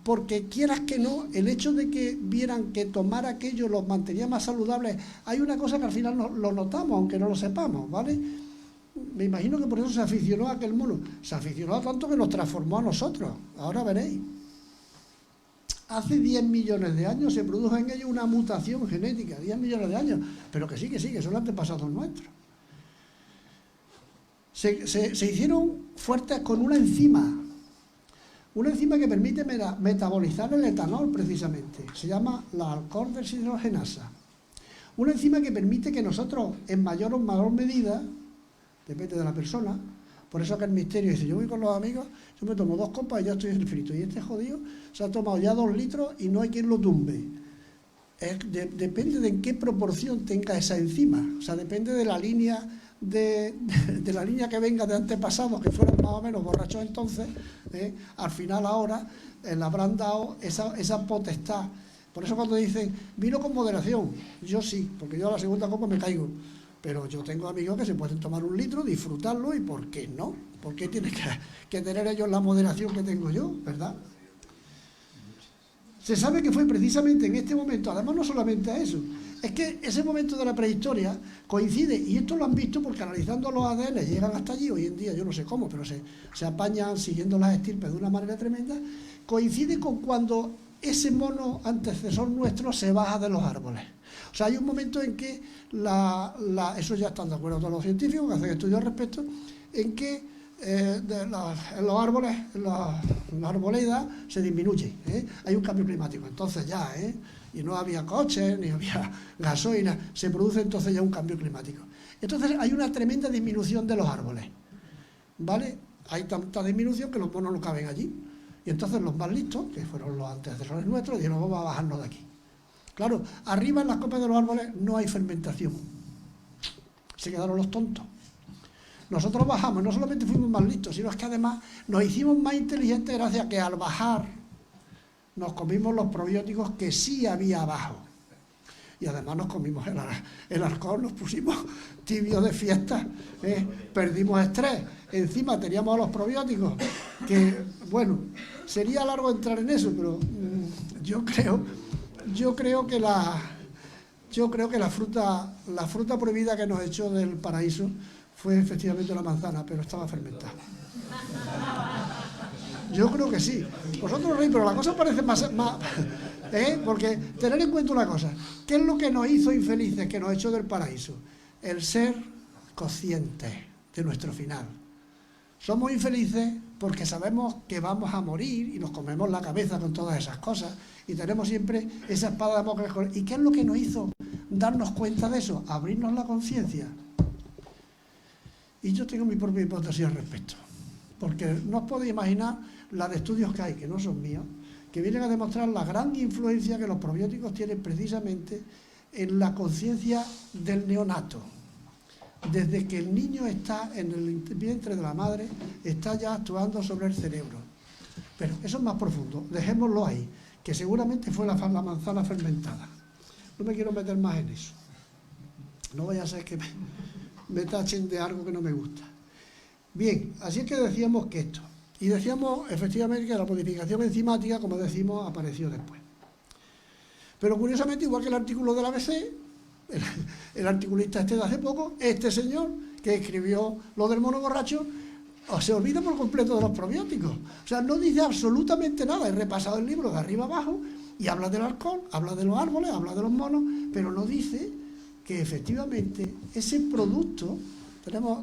Speaker 3: porque quieras que no, el hecho de que vieran que tomar aquello los mantenía más saludables, hay una cosa que al final lo notamos, aunque no lo sepamos, ¿vale? Me imagino que por eso se aficionó a aquel mono, se aficionó tanto que nos transformó a nosotros, ahora veréis. Hace 10 millones de años se produjo en ellos una mutación genética, 10 millones de años, pero que sí, que son antepasados nuestros. Se hicieron fuertes con una enzima que permite metabolizar el etanol precisamente, se llama la alcohol deshidrogenasa. Una enzima que permite que nosotros, en mayor o menor medida, depende de la persona, por eso que el misterio dice, yo voy con los amigos, yo me tomo 2 copas y ya estoy frito, y este jodido se ha tomado ya 2 litros y no hay quien lo tumbe. Depende de en qué proporción tenga esa enzima, o sea, depende de la línea de la línea que venga de antepasados, que fueron más o menos borrachos entonces, al final ahora le habrán dado esa potestad. Por eso cuando dicen, vino con moderación, yo sí, porque yo a la segunda copa me caigo. Pero yo tengo amigos que se pueden tomar 1 litro, disfrutarlo, y ¿por qué no? ¿Por qué tienen que tener ellos la moderación que tengo yo, verdad? Se sabe que fue precisamente en este momento, además no solamente a eso, es que ese momento de la prehistoria coincide, y esto lo han visto porque analizando los ADN llegan hasta allí, hoy en día yo no sé cómo, pero se apañan siguiendo las estirpes de una manera tremenda, coincide con cuando ese mono antecesor nuestro se baja de los árboles. O sea, hay un momento en que, eso ya están de acuerdo todos los científicos que hacen estudios al respecto, en que en los árboles, en la arboleda se disminuye, hay un cambio climático, entonces ya, y no había coches, ni había gasolina, se produce entonces ya un cambio climático. Entonces hay una tremenda disminución de los árboles, ¿vale? Hay tanta disminución que los monos no caben allí, y entonces los más listos, que fueron los antecesores nuestros, dijeron, vamos a bajarnos de aquí. Claro, arriba en las copas de los árboles no hay fermentación. Se quedaron los tontos. Nosotros bajamos, no solamente fuimos más listos, sino es que además nos hicimos más inteligentes gracias a que al bajar nos comimos los probióticos que sí había abajo. Y además nos comimos el alcohol, nos pusimos tibios de fiesta, perdimos estrés. Encima teníamos los probióticos, que, bueno, sería largo entrar en eso, pero yo creo que la fruta prohibida que nos echó del paraíso fue efectivamente la manzana, pero estaba fermentada. Yo creo que sí. Vosotros reís, pero la cosa parece más porque tener en cuenta una cosa, ¿qué es lo que nos hizo infelices, que nos echó del paraíso? El ser conscientes de nuestro final. Somos infelices porque sabemos que vamos a morir y nos comemos la cabeza con todas esas cosas y tenemos siempre esa espada de Damocles. ¿Y qué es lo que nos hizo darnos cuenta de eso? Abrirnos la conciencia. Y yo tengo mi propia hipótesis al respecto, porque no os podéis imaginar la de estudios que hay, que no son míos, que vienen a demostrar la gran influencia que los probióticos tienen precisamente en la conciencia del neonato. Desde que el niño está en el vientre de la madre, está ya actuando sobre el cerebro. Pero eso es más profundo, dejémoslo ahí, que seguramente fue la manzana fermentada. No me quiero meter más en eso. No vaya a ser que me tachen de algo que no me gusta. Bien, así es que decíamos que esto. Y decíamos efectivamente que la modificación enzimática, como decimos, apareció después. Pero curiosamente, igual que el artículo del ABC, el articulista de hace poco, este señor que escribió lo del mono borracho, se olvida por completo de los probióticos. O sea, no dice absolutamente nada. He repasado el libro de arriba abajo y habla del alcohol, habla de los árboles, habla de los monos, pero no dice que efectivamente ese producto,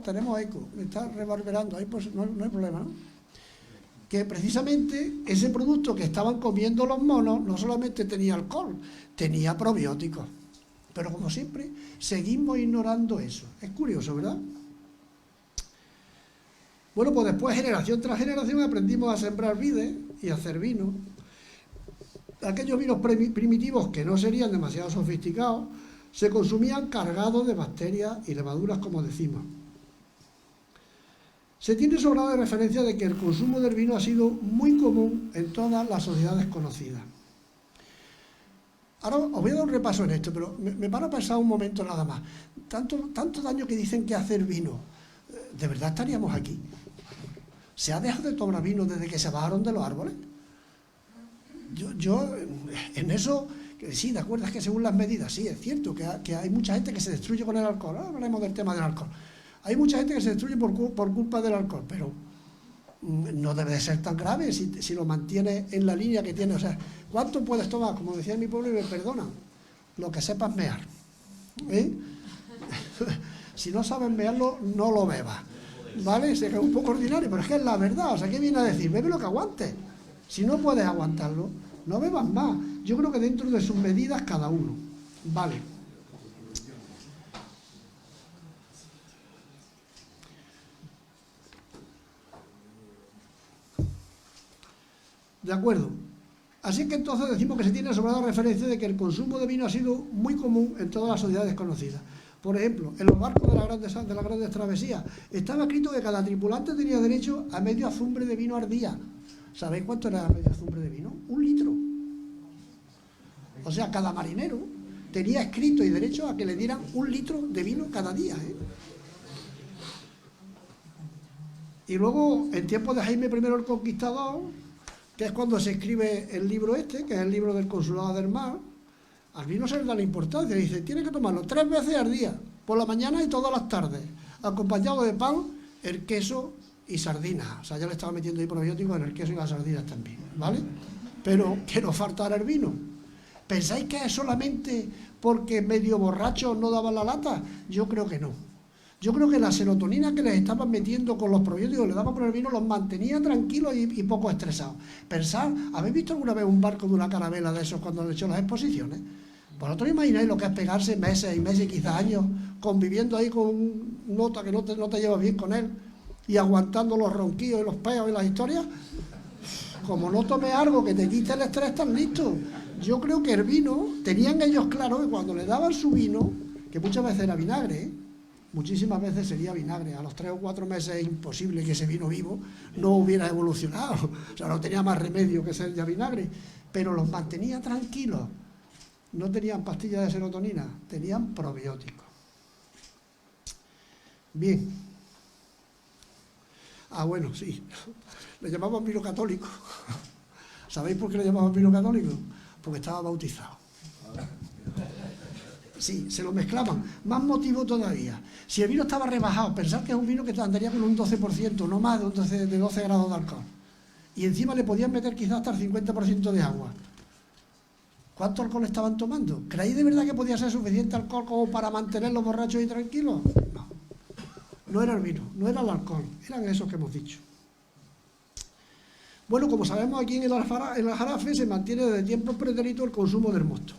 Speaker 3: tenemos eco, me está reverberando, ahí pues no hay problema, ¿no? Que precisamente ese producto que estaban comiendo los monos no solamente tenía alcohol, tenía probióticos. Pero como siempre, seguimos ignorando eso. Es curioso, ¿verdad? Bueno, pues después, generación tras generación, aprendimos a sembrar vides y a hacer vino. Aquellos vinos primitivos que no serían demasiado sofisticados, se consumían cargados de bacterias y levaduras, como decimos. Se tiene sobrada referencia de que el consumo del vino ha sido muy común en todas las sociedades conocidas. Ahora os voy a dar un repaso en esto, pero me van a pasar un momento nada más. Tanto daño que dicen que hacer vino. ¿de verdad estaríamos aquí? ¿Se ha dejado de tomar vino desde que se bajaron de los árboles? Yo en eso, que sí, de acuerdo, es que según las medidas, sí, es cierto que hay mucha gente que se destruye con el alcohol. Ahora hablaremos del tema del alcohol. Hay mucha gente que se destruye por culpa del alcohol, pero no debe de ser tan grave si lo mantiene en la línea que tiene. O sea, ¿cuánto puedes tomar? Como decía en mi pueblo, y me perdonan, lo que sepas mear. Si no sabes mearlo, no lo bebas. ¿Vale? Sé que es un poco ordinario, pero es que es la verdad. O sea, ¿qué viene a decir? Bebe lo que aguantes. Si no puedes aguantarlo, no bebas más. Yo creo que dentro de sus medidas cada uno. Vale. De acuerdo. Así que entonces decimos que se tiene sobrada referencia de que el consumo de vino ha sido muy común en todas las sociedades conocidas. Por ejemplo, en los barcos de las grandes travesías estaba escrito que cada tripulante tenía derecho a medio azumbre de vino al día. ¿Sabéis cuánto era medio azumbre de vino? 1 litro. O sea, cada marinero tenía escrito y derecho a que le dieran 1 litro de vino cada día. Y luego, en tiempos de Jaime I el Conquistador, que es cuando se escribe el libro que es el libro del Consulado del Mar, al vino se le da la importancia. Dice, tiene que tomarlo 3 veces al día, por la mañana y todas las tardes, acompañado de pan, el queso y sardinas. O sea, ya le estaba metiendo ahí probióticos en el queso y las sardinas también, ¿vale? Pero que no faltara el vino. ¿Pensáis que es solamente porque medio borrachos no daban la lata? Yo creo que no. Yo creo que la serotonina que les estaban metiendo con los probióticos, le daban por el vino, los mantenía tranquilos y poco estresados. Pensad, ¿habéis visto alguna vez un barco de una carabela de esos cuando han hecho las exposiciones? Vosotros imagináis lo que es pegarse meses y meses, quizás años, conviviendo ahí con un nota que no te llevas bien con él y aguantando los ronquillos y los peos y las historias. Como no tomes algo que te quite el estrés, están listos. Yo creo que el vino, tenían ellos claro que cuando le daban su vino, que muchas veces era vinagre, muchísimas veces sería vinagre, a los 3 o 4 meses es imposible que ese vino vivo no hubiera evolucionado, o sea, no tenía más remedio que ser ya vinagre, pero los mantenía tranquilos. No tenían pastillas de serotonina, tenían probióticos. Bien. Bueno, sí, le llamaban vino católico. ¿Sabéis por qué le llamaban vino católico? Porque estaba bautizado. Sí, se lo mezclaban. Más motivo todavía. Si el vino estaba rebajado, pensad que es un vino que andaría con un 12%, no más de 12 grados de alcohol. Y encima le podían meter quizás hasta el 50% de agua. ¿Cuánto alcohol estaban tomando? ¿Creéis de verdad que podía ser suficiente alcohol como para mantenerlos borrachos y tranquilos? No. No era el vino, no era el alcohol, eran esos que hemos dicho. Bueno, como sabemos, aquí en el Aljarafe se mantiene desde tiempos pretéritos el consumo del mosto.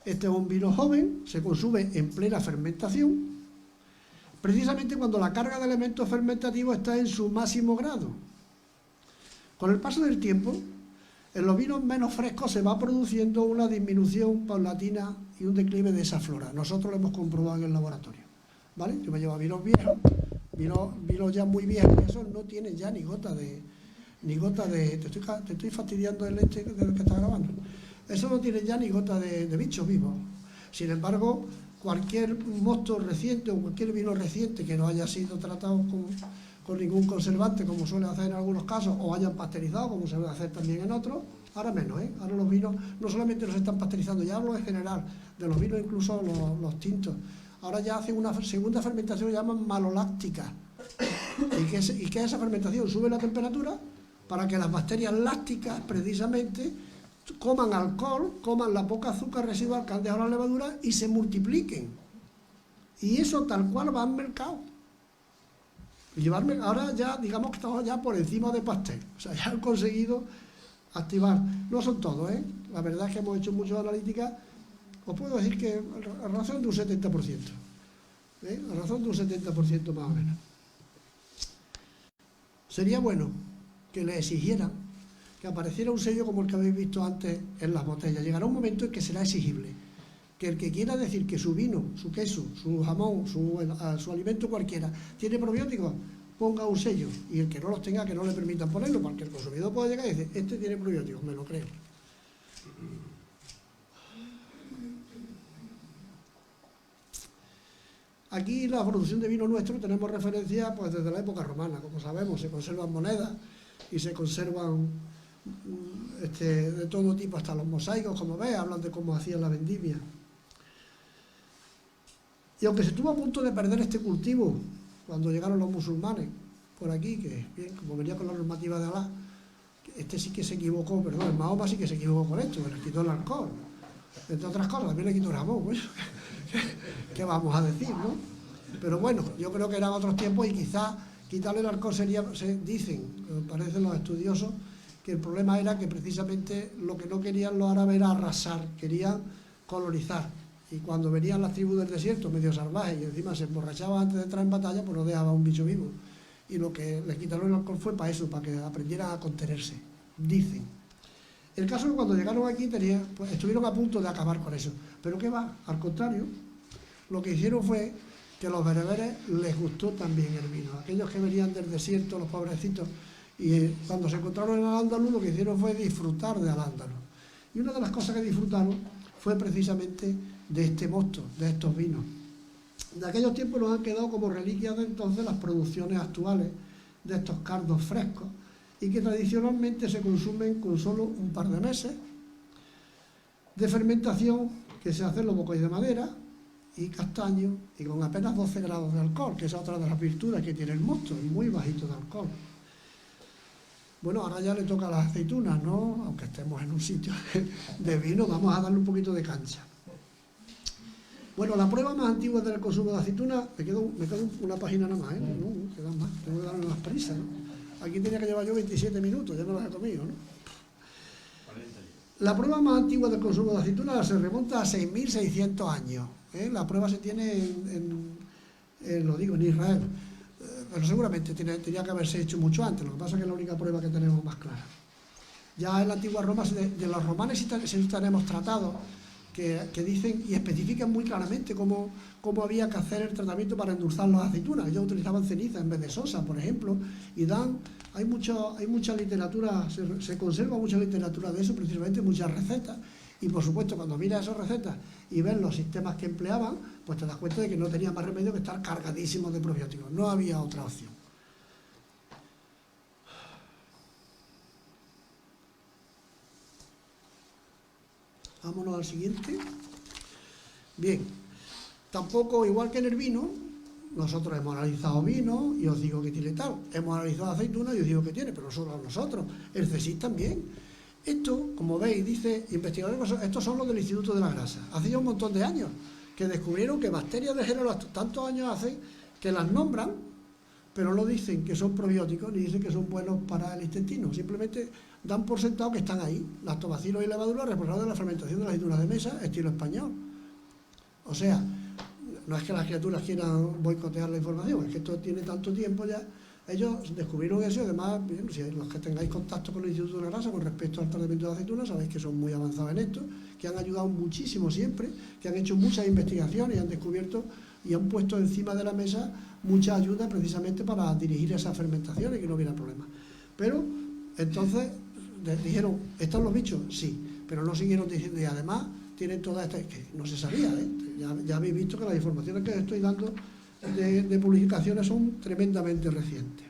Speaker 3: Este es un vino joven, se consume en plena fermentación, precisamente cuando la carga de elementos fermentativos está en su máximo grado. Con el paso del tiempo, en los vinos menos frescos se va produciendo una disminución paulatina y un declive de esa flora. Nosotros lo hemos comprobado en el laboratorio, ¿vale? Yo me llevo vinos viejos, vinos ya muy viejos, y esos no tienen ya ni gota de... Te estoy fastidiando el del que está grabando. Eso no tiene ya ni gota de bichos vivos. Sin embargo, cualquier mosto reciente o cualquier vino reciente que no haya sido tratado con ningún conservante, como suele hacer en algunos casos, o hayan pasteurizado, como se suele hacer también en otros, ahora menos, ¿eh? Ahora los vinos no solamente los están pasteurizando, ya hablo en general, de los vinos incluso los tintos. Ahora ya hacen una segunda fermentación que llaman maloláctica. ¿Y qué es esa fermentación? Sube la temperatura para que las bacterias lácticas, precisamente, coman alcohol, coman la poca azúcar residual que han dejado la levadura y se multipliquen. Y eso tal cual va al mercado. Ahora ya, digamos que estamos ya por encima de pastel. O sea, ya han conseguido activar. No son todos, ¿eh? La verdad es que hemos hecho muchas analíticas. Os puedo decir que a razón de un 70%. A razón de un 70% más o menos. Sería bueno que le exigieran que apareciera un sello como el que habéis visto antes en las botellas. Llegará un momento en que será exigible. Que el que quiera decir que su vino, su queso, su jamón, su alimento cualquiera, tiene probióticos, ponga un sello. Y el que no los tenga, que no le permitan ponerlo, porque el consumidor puede llegar y decir, este tiene probióticos, me lo creo. Aquí la producción de vino nuestro tenemos referencia pues desde la época romana, como sabemos, se conservan monedas y se conservan de todo tipo, hasta los mosaicos, como ves, hablan de cómo hacían la vendimia. Y aunque se estuvo a punto de perder este cultivo cuando llegaron los musulmanes por aquí, que bien, como venía con la normativa de Alá, este sí que se equivocó, perdón, el Mahoma sí que se equivocó con esto, le quitó el alcohol, entre otras cosas, también le quitó el jamón, bueno, ¿qué vamos a decir, no? Pero bueno, yo creo que eran otros tiempos y quizás quitarle el alcohol sería, dicen, parecen los estudiosos, que el problema era que precisamente lo que no querían los árabes era arrasar, querían colonizar. Y cuando venían las tribus del desierto, medio salvajes, y encima se emborrachaban antes de entrar en batalla, pues no dejaba un bicho vivo. Y lo que les quitaron el alcohol fue para eso, para que aprendieran a contenerse, dicen. El caso es que cuando llegaron aquí pues, estuvieron a punto de acabar con eso. Pero ¿qué va? Al contrario, lo que hicieron fue que a los bereberes les gustó también el vino. Aquellos que venían del desierto, los pobrecitos, y cuando se encontraron en Al-Ándalus, lo que hicieron fue disfrutar de Al-Ándalus. Y una de las cosas que disfrutaron fue precisamente de este mosto, de estos vinos. De aquellos tiempos nos han quedado como reliquias de entonces las producciones actuales de estos cardos frescos y que tradicionalmente se consumen con solo un par de meses de fermentación, que se hacen los bocos de madera y castaño, y con apenas 12 grados de alcohol, que es otra de las virtudes que tiene el mosto, muy bajito de alcohol. Bueno, ahora ya le toca a las aceitunas, ¿no? Aunque estemos en un sitio de vino, vamos a darle un poquito de cancha. Bueno, la prueba más antigua del consumo de aceituna, me quedo una página nada más, ¿eh? No, quedan más, tengo que darle más prisa, ¿no? Aquí tenía que llevar yo 27 minutos, ya me los he comido, ¿no? La prueba más antigua del consumo de aceituna se remonta a 6.600 años, ¿eh? La prueba se tiene en Israel, pero seguramente tenía que haberse hecho mucho antes, lo que pasa es que es la única prueba que tenemos más clara. Ya en la antigua Roma, de los romanos sí tenemos tratados que dicen y especifican muy claramente cómo había que hacer el tratamiento para endulzar las aceitunas. Ellos utilizaban ceniza en vez de sosa, por ejemplo, y hay mucha literatura, se conserva mucha literatura de eso, precisamente muchas recetas, y por supuesto cuando miras esas recetas y ves los sistemas que empleaban, pues te das cuenta de que no tenía más remedio que estar cargadísimos de probióticos, no había otra opción. Vámonos al siguiente. Bien, tampoco, igual que en el vino, nosotros hemos analizado vino y os digo que tiene tal. Hemos analizado aceituna y os digo que tiene, pero no solo nosotros, el CSIC también. Esto, como veis, dice investigadores, estos son los del Instituto de la Grasa. Hace ya un montón de años que descubrieron que bacterias de género, tantos años hacen que las nombran, pero no dicen que son probióticos ni dicen que son buenos para el intestino, simplemente dan por sentado que están ahí, lactobacilos y levaduras responsables de la fermentación de las aceitunas de mesa estilo español. O sea, no es que las criaturas quieran boicotear la información, es que esto tiene tanto tiempo ya. Ellos descubrieron eso y además, bien, si los que tengáis contacto con el Instituto de la Grasa con respecto al tratamiento de aceitunas, sabéis que son muy avanzados en esto, que han ayudado muchísimo siempre, que han hecho muchas investigaciones y han descubierto y han puesto encima de la mesa mucha ayuda precisamente para dirigir esas fermentaciones y que no hubiera problemas. Pero entonces dijeron, ¿están los bichos? Sí, pero no siguieron diciendo, y además tienen toda esta, que no se sabía, ¿eh? Ya habéis visto que las informaciones que estoy dando de publicaciones son tremendamente recientes.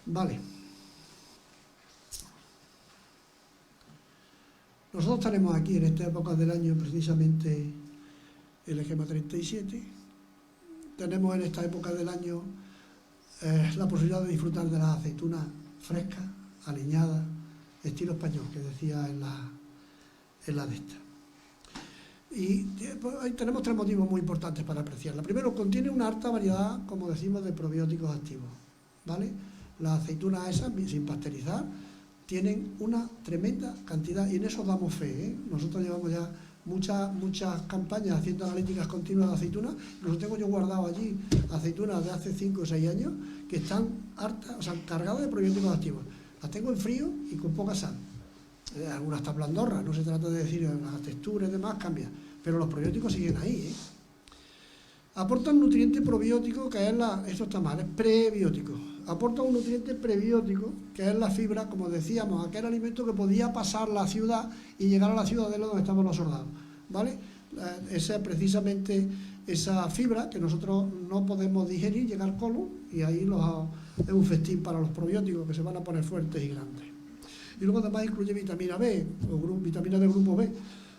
Speaker 3: Vale. Nosotros tenemos aquí en esta época del año precisamente el esquema 37. Tenemos en esta época del año la posibilidad de disfrutar de las aceitunas frescas, aliñadas, estilo español, que decía en la de esta. Y pues, ahí tenemos tres motivos muy importantes para apreciarla. Primero, contiene una alta variedad, como decimos, de probióticos activos, ¿vale? Las aceitunas esas, sin pasteurizar, tienen una tremenda cantidad, y en eso damos fe, ¿eh? Nosotros llevamos ya muchas campañas haciendo analíticas continuas de aceitunas. Los tengo yo guardado allí, aceitunas de hace 5 o 6 años, que están hartas, o sea, cargadas de probióticos activos. Las tengo en frío y con poca sal. Algunas están blandorras, no se trata de decir las texturas y demás cambian, pero los probióticos siguen ahí, ¿eh? Aportan nutriente probiótico, que es esto está mal, es prebiótico. Aporta un nutriente prebiótico, que es la fibra, como decíamos, aquel alimento que podía pasar la ciudad y llegar a la ciudadela donde estaban los soldados, ¿vale? precisamente esa fibra que nosotros no podemos digerir, llega al colon y ahí es un festín para los probióticos que se van a poner fuertes y grandes. Y luego además incluye vitamina B, o vitamina del grupo B,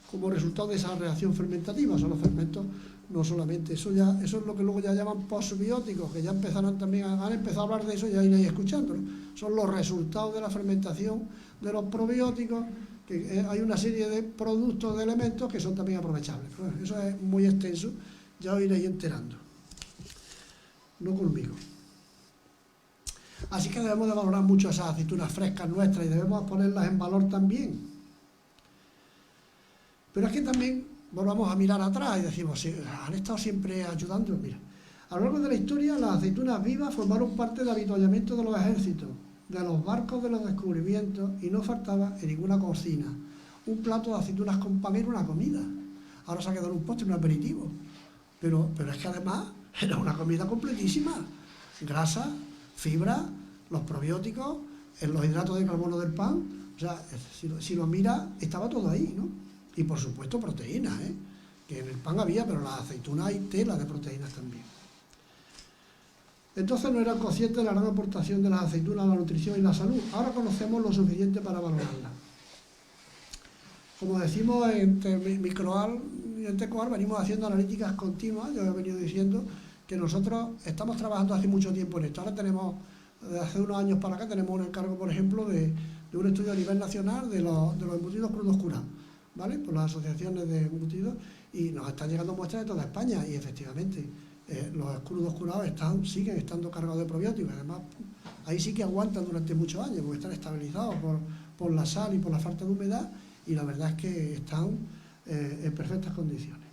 Speaker 3: como resultado de esa reacción fermentativa. Son los fermentos, no solamente eso es lo que luego ya llaman postbióticos, que ya empezaron también, han empezado a hablar de eso y ya iréis escuchándolo. Son los resultados de la fermentación de los probióticos, que hay una serie de productos, de elementos que son también aprovechables. Pero bueno, eso es muy extenso, ya os iréis enterando. No conmigo. Así que debemos de valorar mucho esas aceitunas frescas nuestras y debemos ponerlas en valor también. Pero es que también volvamos a mirar atrás y decimos, sí, han estado siempre ayudando. Mira, a lo largo de la historia las aceitunas vivas formaron parte del avituallamiento de los ejércitos, de los barcos de los descubrimientos, y no faltaba en ninguna cocina un plato de aceitunas con pan era una comida. Ahora se ha quedado un postre, un aperitivo. Pero es que además era una comida completísima. Grasa, fibra, los probióticos, los hidratos de carbono del pan. O sea, si lo miras, estaba todo ahí, ¿no? Y por supuesto proteínas, que en el pan había, pero en las aceitunas hay tela de proteínas también. Entonces no eran conscientes de la gran aportación de las aceitunas a la nutrición y la salud. Ahora conocemos lo suficiente para valorarlas. Como decimos en Microal y en Tecoal, venimos haciendo analíticas continuas. Yo he venido diciendo que nosotros estamos trabajando hace mucho tiempo en esto. Ahora tenemos, desde hace unos años para acá, tenemos un encargo, por ejemplo, de un estudio a nivel nacional de los embutidos crudos curados, ¿vale? Por las asociaciones de embutidos, y nos están llegando muestras de toda España, y efectivamente los crudos curados siguen estando cargados de probióticos. Además, ahí sí que aguantan durante muchos años, porque están estabilizados por la sal y por la falta de humedad, y la verdad es que están en perfectas condiciones.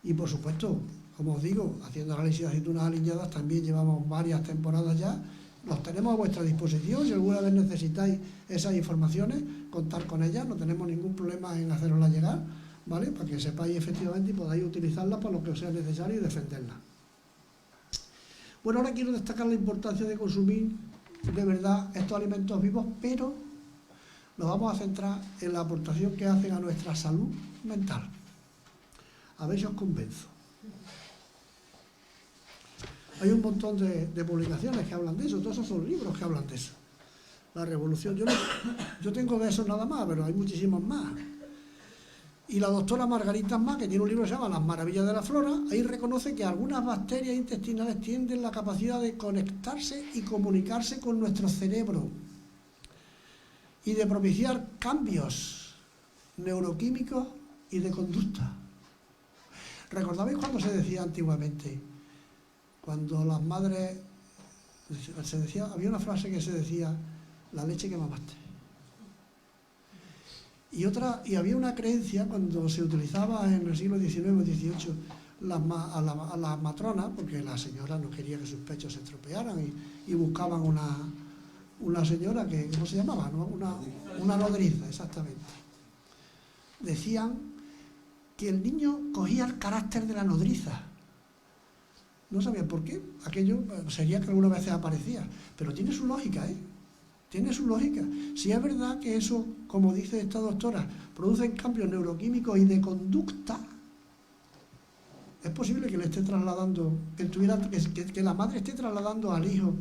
Speaker 3: Y por supuesto, como os digo, haciendo análisis de aceitunas aliñadas también llevamos varias temporadas ya. Los tenemos a vuestra disposición. Si alguna vez necesitáis esas informaciones, contar con ellas, no tenemos ningún problema en haceroslas llegar, ¿vale? Para que sepáis efectivamente y podáis utilizarlas para lo que os sea necesario y defenderlas. Bueno, ahora quiero destacar la importancia de consumir de verdad estos alimentos vivos, pero nos vamos a centrar en la aportación que hacen a nuestra salud mental. A ver si os convenzo. Hay un montón de publicaciones que hablan de eso, todos esos son libros que hablan de eso. La revolución, yo tengo de esos nada más, pero hay muchísimos más. Y la doctora Margarita Más, que tiene un libro que se llama Las maravillas de la flora, ahí reconoce que algunas bacterias intestinales tienen la capacidad de conectarse y comunicarse con nuestro cerebro y de propiciar cambios neuroquímicos y de conducta. ¿Recordabais cuando se decía antiguamente? Cuando las madres, había una frase que se decía, la leche que mamaste. Y había una creencia cuando se utilizaba en el siglo XIX o XVIII a las matronas, porque la señora no quería que sus pechos se estropearan y buscaban una señora que, ¿cómo se llamaba? ¿No? Una nodriza, exactamente. Decían que el niño cogía el carácter de la nodriza. No sabían por qué. Aquello sería que algunas veces aparecía. Pero tiene su lógica, Tiene su lógica. Si es verdad que eso, como dice esta doctora, producen cambios neuroquímicos y de conducta, es posible que le esté trasladando, que la madre esté trasladando al hijo,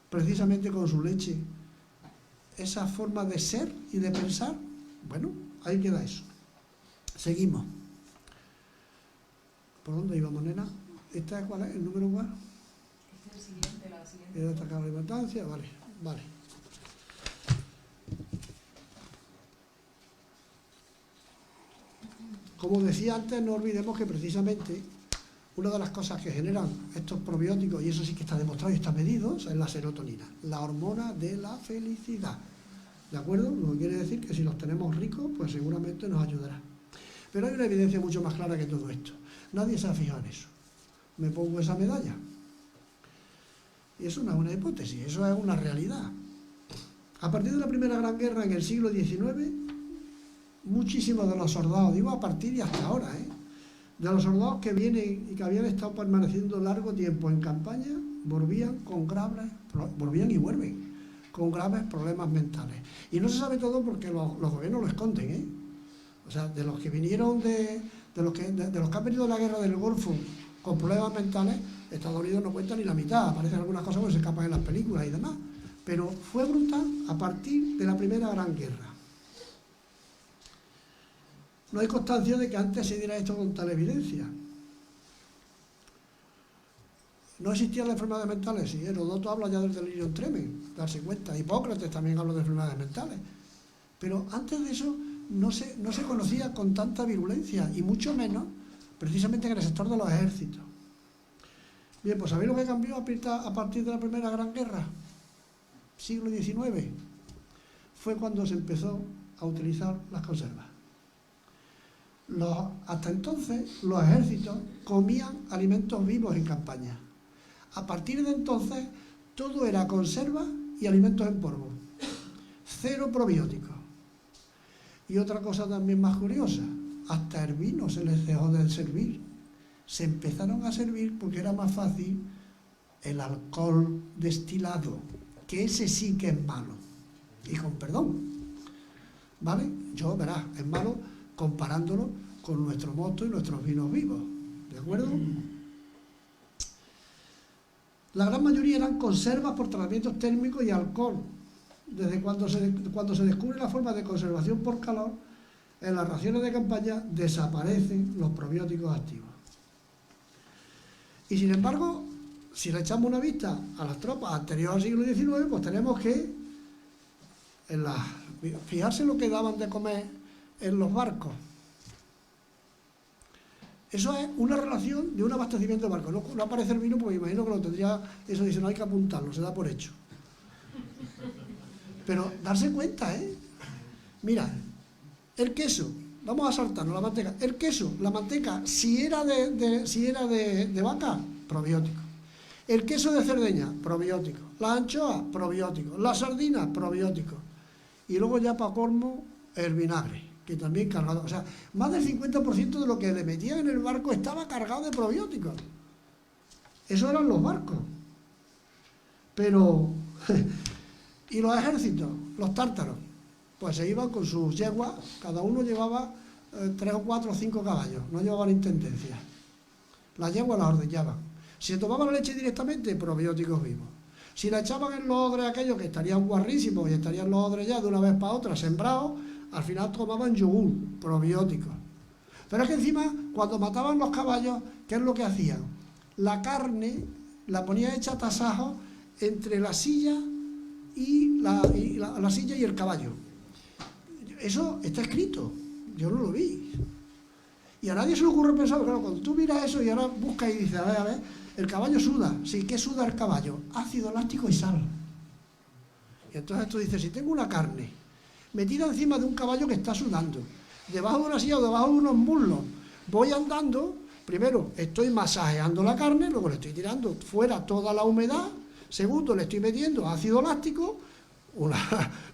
Speaker 3: precisamente con su leche, esa forma de ser y de pensar. Bueno, ahí queda eso. Seguimos. ¿Por dónde íbamos, nena? ¿Esta es cuál es? ¿El número cuál?
Speaker 4: Este es el siguiente, la siguiente.
Speaker 3: ¿He destacado la importancia? Vale. Como decía antes, no olvidemos que precisamente una de las cosas que generan estos probióticos, y eso sí que está demostrado y está medido, es la serotonina, la hormona de la felicidad. ¿De acuerdo? Lo que quiere decir que si los tenemos ricos, pues seguramente nos ayudará. Pero hay una evidencia mucho más clara que todo esto. Nadie se ha fijado en eso. Me pongo esa medalla. Y eso no es una hipótesis, eso es una realidad. A partir de la Primera Gran Guerra en el siglo XIX, muchísimos de los soldados, digo a partir y hasta ahora, de los soldados que vienen y que habían estado permaneciendo largo tiempo en campaña, volvían y vuelven con graves problemas mentales. Y no se sabe todo porque los gobiernos lo esconden, O sea, de los que vinieron de de los que han venido de la guerra del Golfo con problemas mentales, Estados Unidos no cuenta ni la mitad, aparecen algunas cosas que se escapan en las películas y demás, pero fue brutal a partir de la Primera Gran Guerra. No hay constancia de que antes se diera esto con tal evidencia. No existían las enfermedades mentales, sí, Heródoto habla ya del delirium tremens, darse cuenta, Hipócrates también habla de enfermedades mentales, pero antes de eso no se conocía con tanta virulencia, y mucho menos precisamente en el sector de los ejércitos. Bien, pues ¿sabéis lo que cambió a partir de la Primera Gran Guerra? Siglo XIX. Fue cuando se empezó a utilizar las conservas. Hasta entonces los ejércitos comían alimentos vivos en campaña. A partir de entonces todo era conserva y alimentos en polvo. Cero probióticos. Y otra cosa también más curiosa, hasta el vino se les dejó de servir. Se empezaron a servir porque era más fácil el alcohol destilado, que ese sí que es malo. Y con perdón, ¿vale? Verás, es malo comparándolo con nuestro mosto y nuestros vinos vivos, ¿de acuerdo? La gran mayoría eran conservas por tratamientos térmicos y alcohol. Desde cuando se descubre la forma de conservación por calor, en las raciones de campaña desaparecen los probióticos activos. Y sin embargo, si le echamos una vista a las tropas anteriores al siglo XIX, pues tenemos que fijarse lo que daban de comer en los barcos. Eso es una relación de un abastecimiento de barcos. No aparece el vino porque imagino que lo tendría, eso dice, no hay que apuntarlo, se da por hecho. Pero darse cuenta, Mira, el queso, vamos a saltarnos la manteca. El queso, la manteca, si era de vaca, probiótico. El queso de Cerdeña, probiótico. Las anchoas, probiótico. Las sardinas, probiótico. Y luego ya para colmo, el vinagre, que también cargado. O sea, más del 50% de lo que le metían en el barco estaba cargado de probióticos. Eso eran los barcos. Pero, ¿y los ejércitos? Los tártaros. Pues se iban con sus yeguas, cada uno llevaba 3 o 4 o 5 caballos, no llevaban intendencia. Las yeguas las ordeñaban. Si se tomaban la leche directamente, probióticos vivos. Si la echaban en los odres aquellos que estarían guarrísimos y estarían los odres ya de una vez para otra sembrados, al final tomaban yogur, probióticos. Pero es que encima, cuando mataban los caballos, ¿qué es lo que hacían? La carne la ponían hecha a tasajos entre la silla y la silla y el caballo. Eso está escrito, yo no lo vi. Y a nadie se le ocurre pensar, claro, cuando tú miras eso y ahora buscas y dices, a ver, el caballo suda. Sí, ¿qué suda el caballo? Ácido láctico y sal. Y entonces tú dices, si tengo una carne metida encima de un caballo que está sudando, debajo de una silla o debajo de unos muslos, voy andando, primero estoy masajeando la carne, luego le estoy tirando fuera toda la humedad, segundo le estoy metiendo ácido láctico,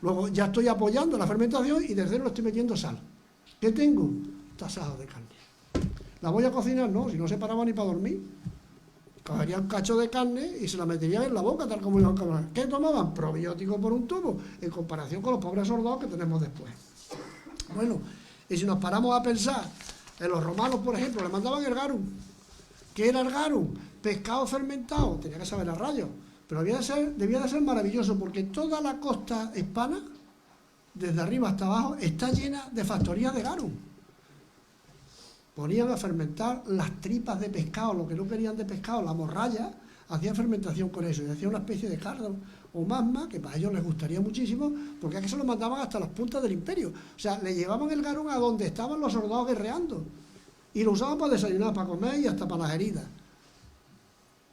Speaker 3: luego ya estoy apoyando la fermentación y tercero le estoy metiendo sal. ¿Qué tengo? Tasado de carne. ¿La voy a cocinar? No, si no se paraba ni para dormir. Cogerían un cacho de carne y se la meterían en la boca, tal como iban a comer. ¿Qué tomaban? Probióticos por un tubo, en comparación con los pobres sordos que tenemos después. Bueno, y si nos paramos a pensar, en los romanos, por ejemplo, le mandaban el garum. ¿Qué era el garum? Pescado fermentado, tenía que saber a rayos, pero debía de ser maravilloso, porque toda la costa hispana, desde arriba hasta abajo, está llena de factorías de garum. Ponían a fermentar las tripas de pescado, lo que no querían de pescado, la morralla, hacían fermentación con eso, y hacían una especie de cardo o magma, que para ellos les gustaría muchísimo, porque es que se lo mandaban hasta las puntas del imperio. O sea, le llevaban el garum a donde estaban los soldados guerreando, y lo usaban para desayunar, para comer y hasta para las heridas.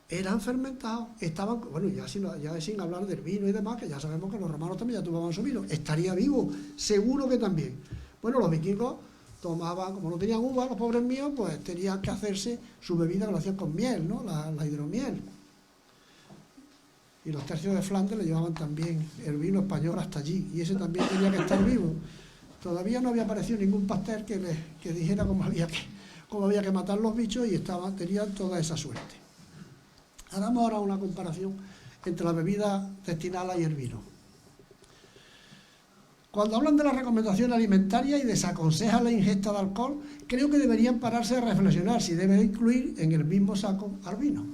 Speaker 3: Eran fermentados, estaban, bueno, ya sin hablar del vino y demás, que ya sabemos que los romanos también ya tomaban su vino, estaría vivo, seguro que también. Bueno, los vikingos tomaban, como no tenían uva, los pobres míos, pues tenían que hacerse su bebida, que lo hacían con miel, ¿no? La hidromiel. Y los tercios de Flandes le llevaban también el vino español hasta allí, y ese también tenía que estar vivo. Todavía no había aparecido ningún pastel que dijera cómo había que matar los bichos, y tenían toda esa suerte. Hagamos ahora una comparación entre la bebida destilada y el vino. Cuando hablan de las recomendaciones alimentarias y desaconsejan la ingesta de alcohol, creo que deberían pararse a reflexionar si deben incluir en el mismo saco al vino.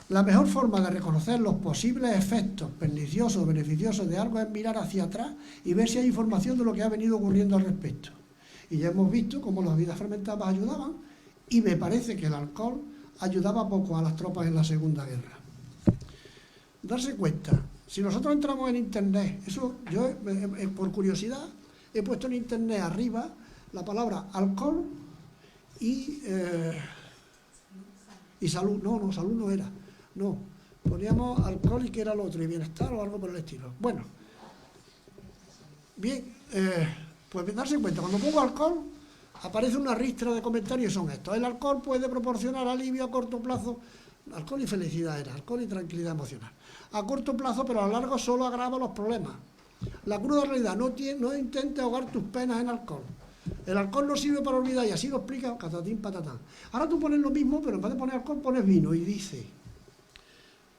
Speaker 3: La mejor forma de reconocer los posibles efectos perniciosos o beneficiosos de algo es mirar hacia atrás y ver si hay información de lo que ha venido ocurriendo al respecto. Y ya hemos visto cómo las bebidas fermentadas ayudaban, y me parece que el alcohol ayudaba poco a las tropas en la Segunda Guerra. Darse cuenta, si nosotros entramos en internet, eso yo por curiosidad he puesto en internet arriba la palabra alcohol y salud. No, salud no era. No, poníamos alcohol y que era lo otro, y bienestar o algo por el estilo. Bueno, bien, pues darse cuenta, cuando pongo alcohol, aparece una ristra de comentarios y son estos. El alcohol puede proporcionar alivio a corto plazo. Alcohol y felicidad era, alcohol y tranquilidad emocional. A corto plazo, pero a largo solo agrava los problemas. La cruda realidad, no intentes ahogar tus penas en alcohol. El alcohol no sirve para olvidar, y así lo explica catatín patatán. Ahora tú pones lo mismo, pero en vez de poner alcohol pones vino, y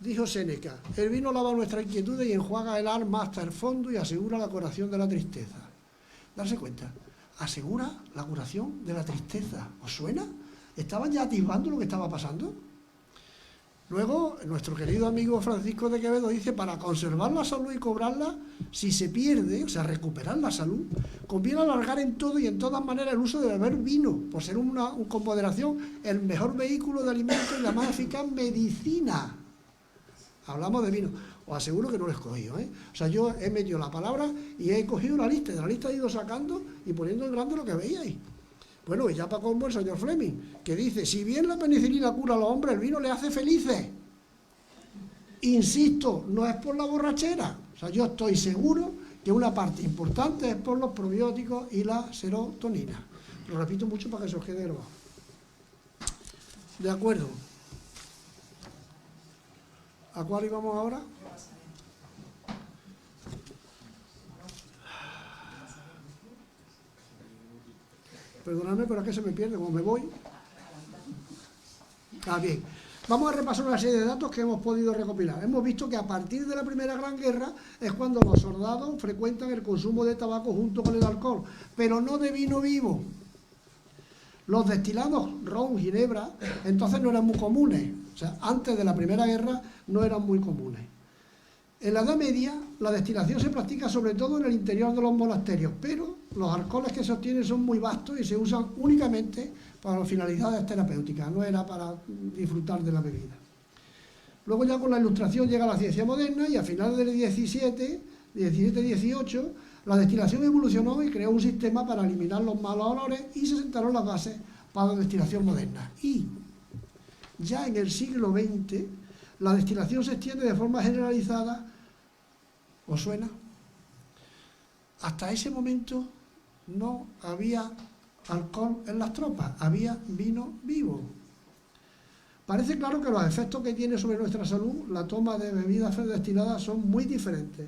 Speaker 3: dijo Séneca, el vino lava nuestras inquietudes y enjuaga el alma hasta el fondo y asegura la curación de la tristeza. Darse cuenta, asegura la curación de la tristeza. ¿Os suena? ¿Estaban ya atisbando lo que estaba pasando? Luego, nuestro querido amigo Francisco de Quevedo dice, para conservar la salud y cobrarla, si se pierde, o sea, recuperar la salud, conviene alargar en todo y en todas maneras el uso de beber vino, por ser con moderación el mejor vehículo de alimento y la más eficaz medicina. Hablamos de vino. Os aseguro que no lo he escogido, ¿eh? O sea, yo he metido la palabra y he cogido la lista, y de la lista he ido sacando y poniendo en grande lo que veíais. Bueno, y ya para colmo el señor Fleming, que dice, si bien la penicilina cura a los hombres, el vino le hace felices. Insisto, no es por la borrachera. O sea, yo estoy seguro que una parte importante es por los probióticos y la serotonina. Lo repito mucho para que se os quede grabado. De acuerdo. ¿A cuál íbamos ahora? Perdonadme, pero es que se me pierde, como me voy. Bien. Vamos a repasar una serie de datos que hemos podido recopilar. Hemos visto que a partir de la Primera Gran Guerra es cuando los soldados frecuentan el consumo de tabaco junto con el alcohol, pero no de vino vivo. Los destilados, ron, ginebra, entonces no eran muy comunes. O sea, antes de la Primera Guerra no eran muy comunes. En la Edad Media, la destilación se practica sobre todo en el interior de los monasterios, pero los alcoholes que se obtienen son muy vastos y se usan únicamente para finalidades terapéuticas, no era para disfrutar de la bebida. Luego ya con la Ilustración llega la ciencia moderna y a finales del 17-18, la destilación evolucionó y creó un sistema para eliminar los malos olores y se sentaron las bases para la destilación moderna. Y ya en el siglo XX, la destilación se extiende de forma generalizada. ¿Os suena? Hasta ese momento no había alcohol en las tropas, había vino vivo. Parece claro que los efectos que tiene sobre nuestra salud la toma de bebidas destiladas son muy diferentes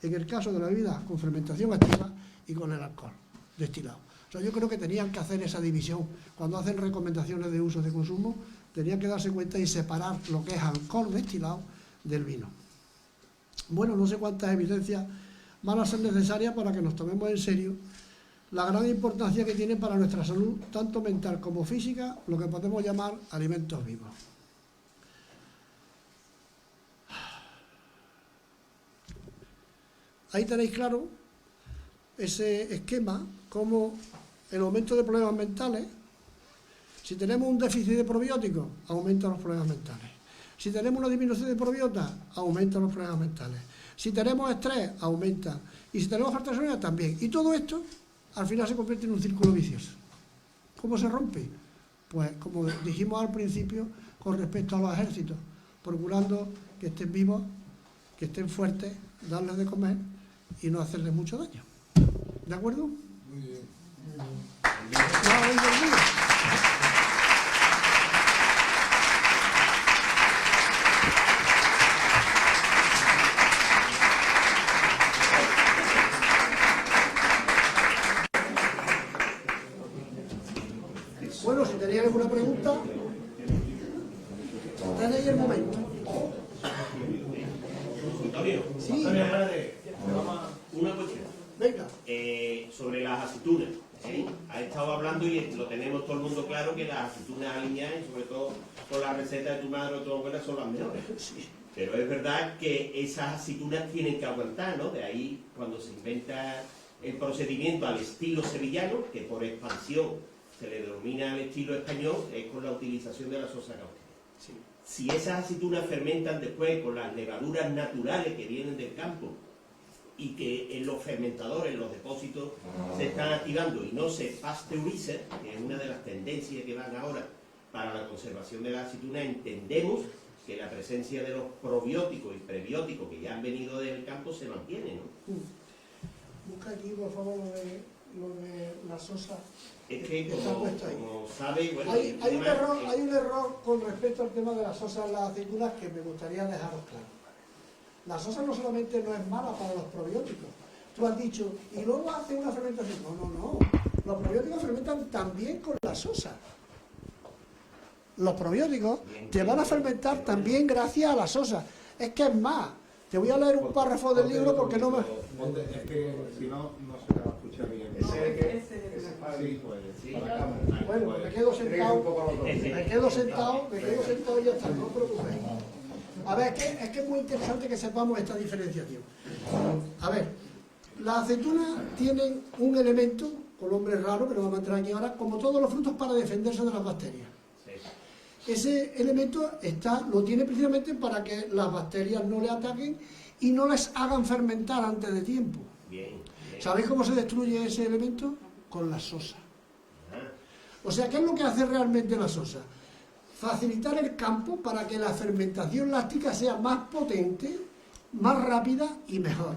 Speaker 3: en el caso de la bebida con fermentación activa y con el alcohol destilado. O sea, yo creo que tenían que hacer esa división. Cuando hacen recomendaciones de uso de consumo, tenían que darse cuenta y separar lo que es alcohol destilado del vino. Bueno, no sé cuántas evidencias van a ser necesarias para que nos tomemos en serio la gran importancia que tiene para nuestra salud, tanto mental como física, lo que podemos llamar alimentos vivos. Ahí tenéis claro ese esquema, como el aumento de problemas mentales. Si tenemos un déficit de probióticos, aumentan los problemas mentales. Si tenemos una disminución de probiota, aumentan los problemas mentales. Si tenemos estrés, aumenta. Y si tenemos falta de sueño, también. Y todo esto, al final, se convierte en un círculo vicioso. ¿Cómo se rompe? Pues, como dijimos al principio, con respecto a los ejércitos, procurando que estén vivos, que estén fuertes, darles de comer y no hacerles mucho daño. ¿De acuerdo?
Speaker 5: Muy bien.
Speaker 3: Bueno, si tenéis alguna pregunta, tenéis el momento. Sí.
Speaker 5: Una cuestión.
Speaker 3: Venga.
Speaker 5: Sobre las aceitunas. Ha estado hablando y lo tenemos todo el mundo claro que las aceitunas aliñadas, y sobre todo con la receta de tu madre o tu abuela, son las mejores.
Speaker 3: Sí.
Speaker 5: Pero es verdad que esas aceitunas tienen que aguantar, ¿no? De ahí cuando se inventa el procedimiento al estilo sevillano, que por expansión se le denomina al estilo español, es con la utilización de la sosa cáustica.
Speaker 3: Sí.
Speaker 5: Si esas aceitunas fermentan después con las levaduras naturales que vienen del campo y que en los fermentadores, en los depósitos, se están activando y no se pasteuriza, que es una de las tendencias que van ahora para la conservación de la aceituna, entendemos que la presencia de los probióticos y prebióticos que ya han venido del campo se mantiene, ¿no?
Speaker 3: Busca aquí, por favor, lo de la sosa.
Speaker 5: Es que,
Speaker 3: Está puesto ahí.
Speaker 5: como sabe, bueno,
Speaker 3: Hay un
Speaker 5: además,
Speaker 3: error con respecto al tema de la sosa en las aceitunas que me gustaría dejaros claro. La sosa no solamente no es mala para los probióticos. Tú has dicho, y luego hace una fermentación. No. Los probióticos fermentan también con la sosa. Los probióticos te van a fermentar también gracias a la sosa. Es que es más. Te voy a leer un párrafo del libro porque no me...
Speaker 6: Es que si no, no se te va a escuchar bien. Sí, pues, para la cámara.
Speaker 3: Bueno, me quedo sentado y ya está, no os preocupéis. A ver, es que es muy interesante que sepamos esta diferenciación. A ver, las aceitunas tienen un elemento, columbre raro, que lo vamos a entrar aquí ahora, como todos los frutos para defenderse de las bacterias. Ese elemento lo tiene precisamente para que las bacterias no le ataquen y no les hagan fermentar antes de tiempo.
Speaker 5: bien.
Speaker 3: ¿Sabéis cómo se destruye ese elemento? Con la sosa. O sea, ¿qué es lo que hace realmente la sosa? Facilitar el campo para que la fermentación láctica sea más potente, más rápida y mejor.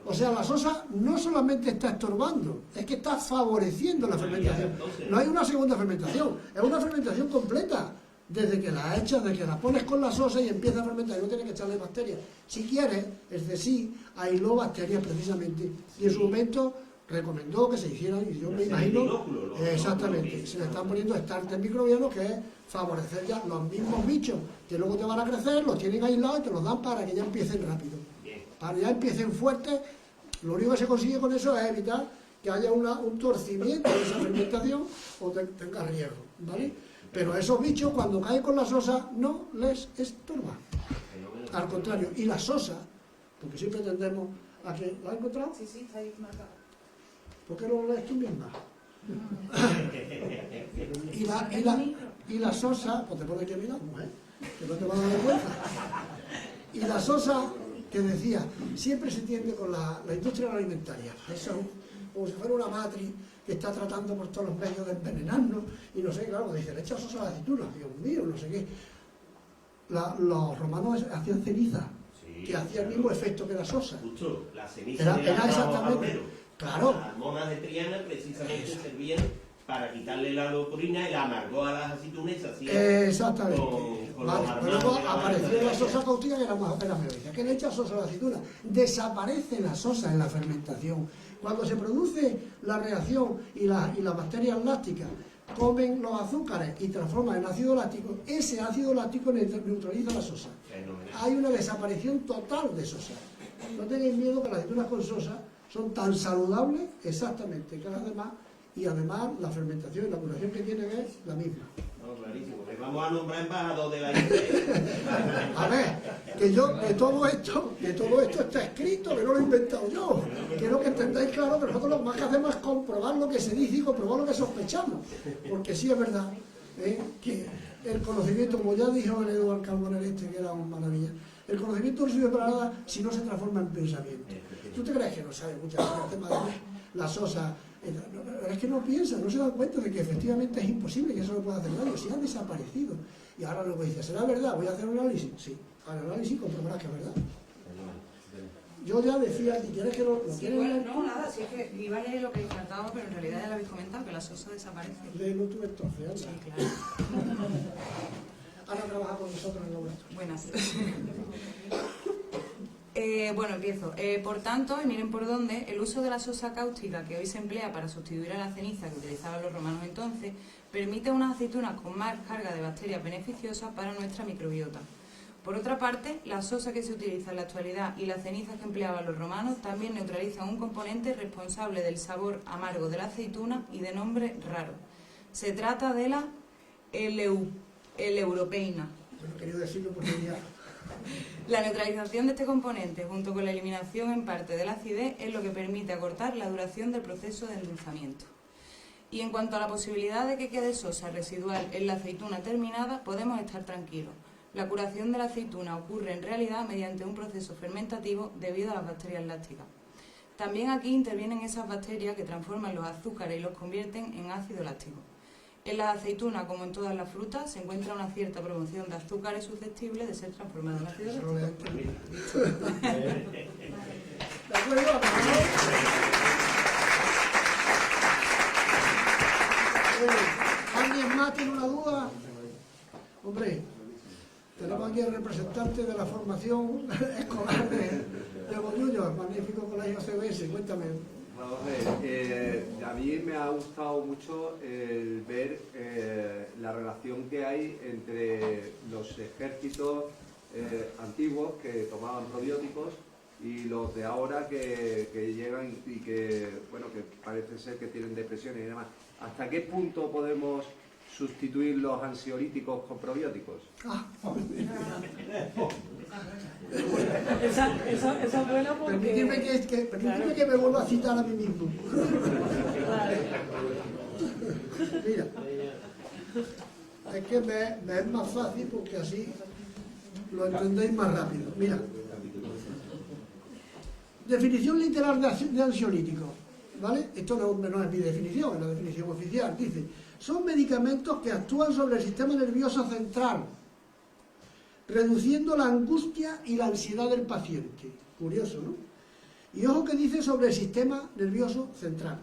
Speaker 3: O sea, la sosa no solamente está estorbando, es que está favoreciendo la fermentación. No hay una segunda fermentación, es una fermentación completa. Desde que la echas, desde que la pones con la sosa y empieza a fermentar, y no tienes que echarle bacterias. Si quieres, es decir, aisló bacterias precisamente. Y en su momento recomendó que se hicieran, y yo me imagino, exactamente, se le están poniendo starters microbianos, que es favorecer ya los mismos bichos que luego te van a crecer, los tienen aislados y te los dan para que ya empiecen rápido. Para que ya empiecen fuertes. Lo único que se consigue con eso es evitar que haya un torcimiento de esa fermentación o tenga riesgo, ¿vale? Pero esos bichos cuando caen con la sosa no les estorba. Al contrario, y la sosa, porque siempre tendemos a que... ¿La has encontrado?
Speaker 4: Sí, está ahí marcado.
Speaker 3: ¿Por qué no lo lees tú misma? y la sosa, pues te pones que mirar, mujer, que no te vas a dar cuenta. Y la sosa, que decía, siempre se entiende con la industria alimentaria. Eso es como si fuera una matriz que está tratando por todos los medios de envenenarnos, y no sé, claro, dice, le echa sosa a las aceitunas, Dios mío, no sé qué. Los romanos hacían ceniza, que hacía el mismo efecto que la sosa.
Speaker 5: Justo, la ceniza
Speaker 3: Era exactamente, claro.
Speaker 5: Las almonas de Triana precisamente servían para quitarle la leucorina y la amargó a las aceitunas,
Speaker 3: exactamente.
Speaker 5: Con
Speaker 3: Vale,
Speaker 5: los
Speaker 3: pero luego
Speaker 5: armados de la
Speaker 3: apareció la
Speaker 5: variedad.
Speaker 3: sosa cáustica, que era más apenas me dice, ¿qué le echa sosa a la aceituna? Desaparece la sosa en la fermentación. Cuando se produce la reacción y las bacterias lácticas comen los azúcares y transforman en ácido láctico, ese ácido láctico neutraliza la sosa.
Speaker 5: Fenomenal.
Speaker 3: Hay una desaparición total de sosa. No tengáis miedo que las aceitunas con sosa son tan saludables exactamente que las demás, y además la fermentación y la curación que tienen es la misma.
Speaker 5: No, clarísimo. Le vamos a nombrar embajador de la IPE.
Speaker 3: A ver, que todo esto está escrito, que no lo he inventado yo. Quiero que entendáis claro que nosotros lo más que hacemos es comprobar lo que se dice y comprobar lo que sospechamos. Porque sí es verdad que el conocimiento, como ya dijo el Eduardo Carbonell que era una maravilla, el conocimiento no sirve para nada si no se transforma en pensamiento. ¿Tú te crees que no sabes muchas veces el tema de la sosa? Es que no piensan, no se dan cuenta de que efectivamente es imposible que eso no pueda hacer daño, si ha desaparecido. Y ahora luego dice, ¿será verdad? ¿Voy a hacer un análisis? Sí, al análisis comprobarás que es verdad. Yo ya decía, si quieres que lo
Speaker 4: Sí,
Speaker 3: quieres
Speaker 4: bueno,
Speaker 3: leer
Speaker 4: no,
Speaker 3: tú,
Speaker 4: nada, si es que iba a leer lo que faltaba, pero en realidad ya lo habéis comentado, que la sosa desaparece.
Speaker 3: léelo tú entonces, anda.
Speaker 4: Sí, claro.
Speaker 3: Ahora trabaja con nosotros en el laboratorio.
Speaker 4: Buenas. Bueno, empiezo. Por tanto, y miren por dónde, el uso de la sosa cáustica que hoy se emplea para sustituir a la ceniza que utilizaban los romanos entonces, permite unas aceitunas con más carga de bacterias beneficiosas para nuestra microbiota. Por otra parte, la sosa que se utiliza en la actualidad y las cenizas que empleaban los romanos también neutralizan un componente responsable del sabor amargo de la aceituna y de nombre raro. Se trata de la eleuropeína.
Speaker 3: Yo no quería decirlo porque ya...
Speaker 4: La neutralización de este componente, junto con la eliminación en parte de la acidez, es lo que permite acortar la duración del proceso de endulzamiento. Y en cuanto a la posibilidad de que quede sosa residual en la aceituna terminada, podemos estar tranquilos. La curación de la aceituna ocurre en realidad mediante un proceso fermentativo debido a las bacterias lácticas. También aquí intervienen esas bacterias que transforman los azúcares y los convierten en ácido láctico. En la aceituna, como en todas las frutas, se encuentra una cierta proporción de azúcares susceptibles de ser transformados en ácido láctico.
Speaker 3: ¿De acuerdo? ¿Alguien más tiene una duda? Hombre, tenemos aquí al representante de la formación escolar de Bollullo, el magnífico colegio CBS. Cuéntame.
Speaker 7: A mí me ha gustado mucho el ver la relación que hay entre los ejércitos antiguos que tomaban probióticos y los de ahora que llegan y que, bueno, que parece ser que tienen depresiones y demás. ¿Hasta qué punto podemos sustituir los ansiolíticos con probióticos?
Speaker 8: Esa es buena porque...
Speaker 3: Permíteme que me vuelva a citar a mí mismo. Mira, es que me es más fácil porque así lo entendéis más rápido. Mira, definición literal de ansiolítico, ¿vale? Esto no es mi definición, es la definición oficial. Dice, son medicamentos que actúan sobre el sistema nervioso central, reduciendo la angustia y la ansiedad del paciente. Curioso, ¿no? Y ojo que dice sobre el sistema nervioso central.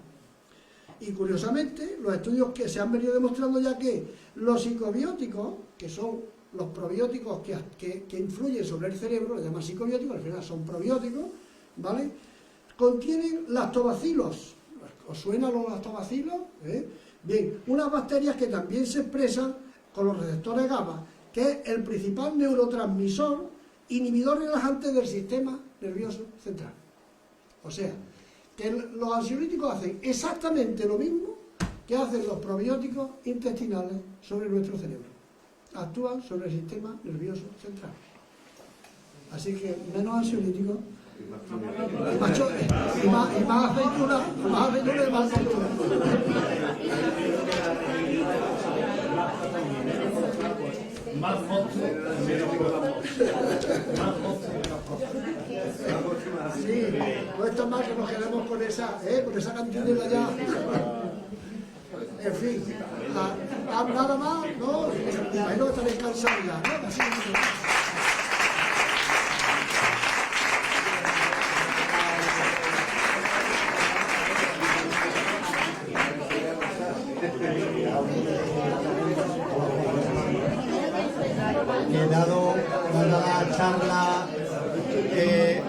Speaker 3: Y curiosamente, los estudios que se han venido demostrando ya que los psicobióticos, que son los probióticos que influyen sobre el cerebro, los llaman psicobióticos, al final son probióticos, ¿vale? Contienen lactobacilos. ¿Os suenan los lactobacilos? Bien, unas bacterias que también se expresan con los receptores GABA, que es el principal neurotransmisor inhibidor relajante del sistema nervioso central. O sea, que los ansiolíticos hacen exactamente lo mismo que hacen los probióticos intestinales sobre nuestro cerebro. Actúan sobre el sistema nervioso central. Así que menos ansiolíticos y más aceituna y más aceituna.
Speaker 6: Más mozo,
Speaker 3: Sí, no está mal que nos quedemos con esa cantinela ya. En fin, nada más, ¿no? Imagino que estaréis cansados ya, ¿no? Así
Speaker 1: que dado la charla,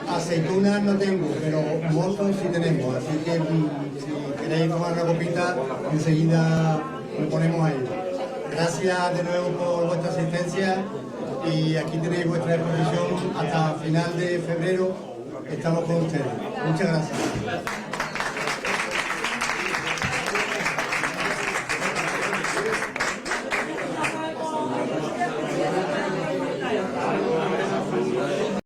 Speaker 1: aceitunas no tengo, pero mozos sí tenemos, así que si queréis tomar una copita, enseguida lo ponemos ahí. Gracias de nuevo por vuestra asistencia y aquí tenéis vuestra exposición hasta final de febrero, estamos con ustedes. Muchas gracias.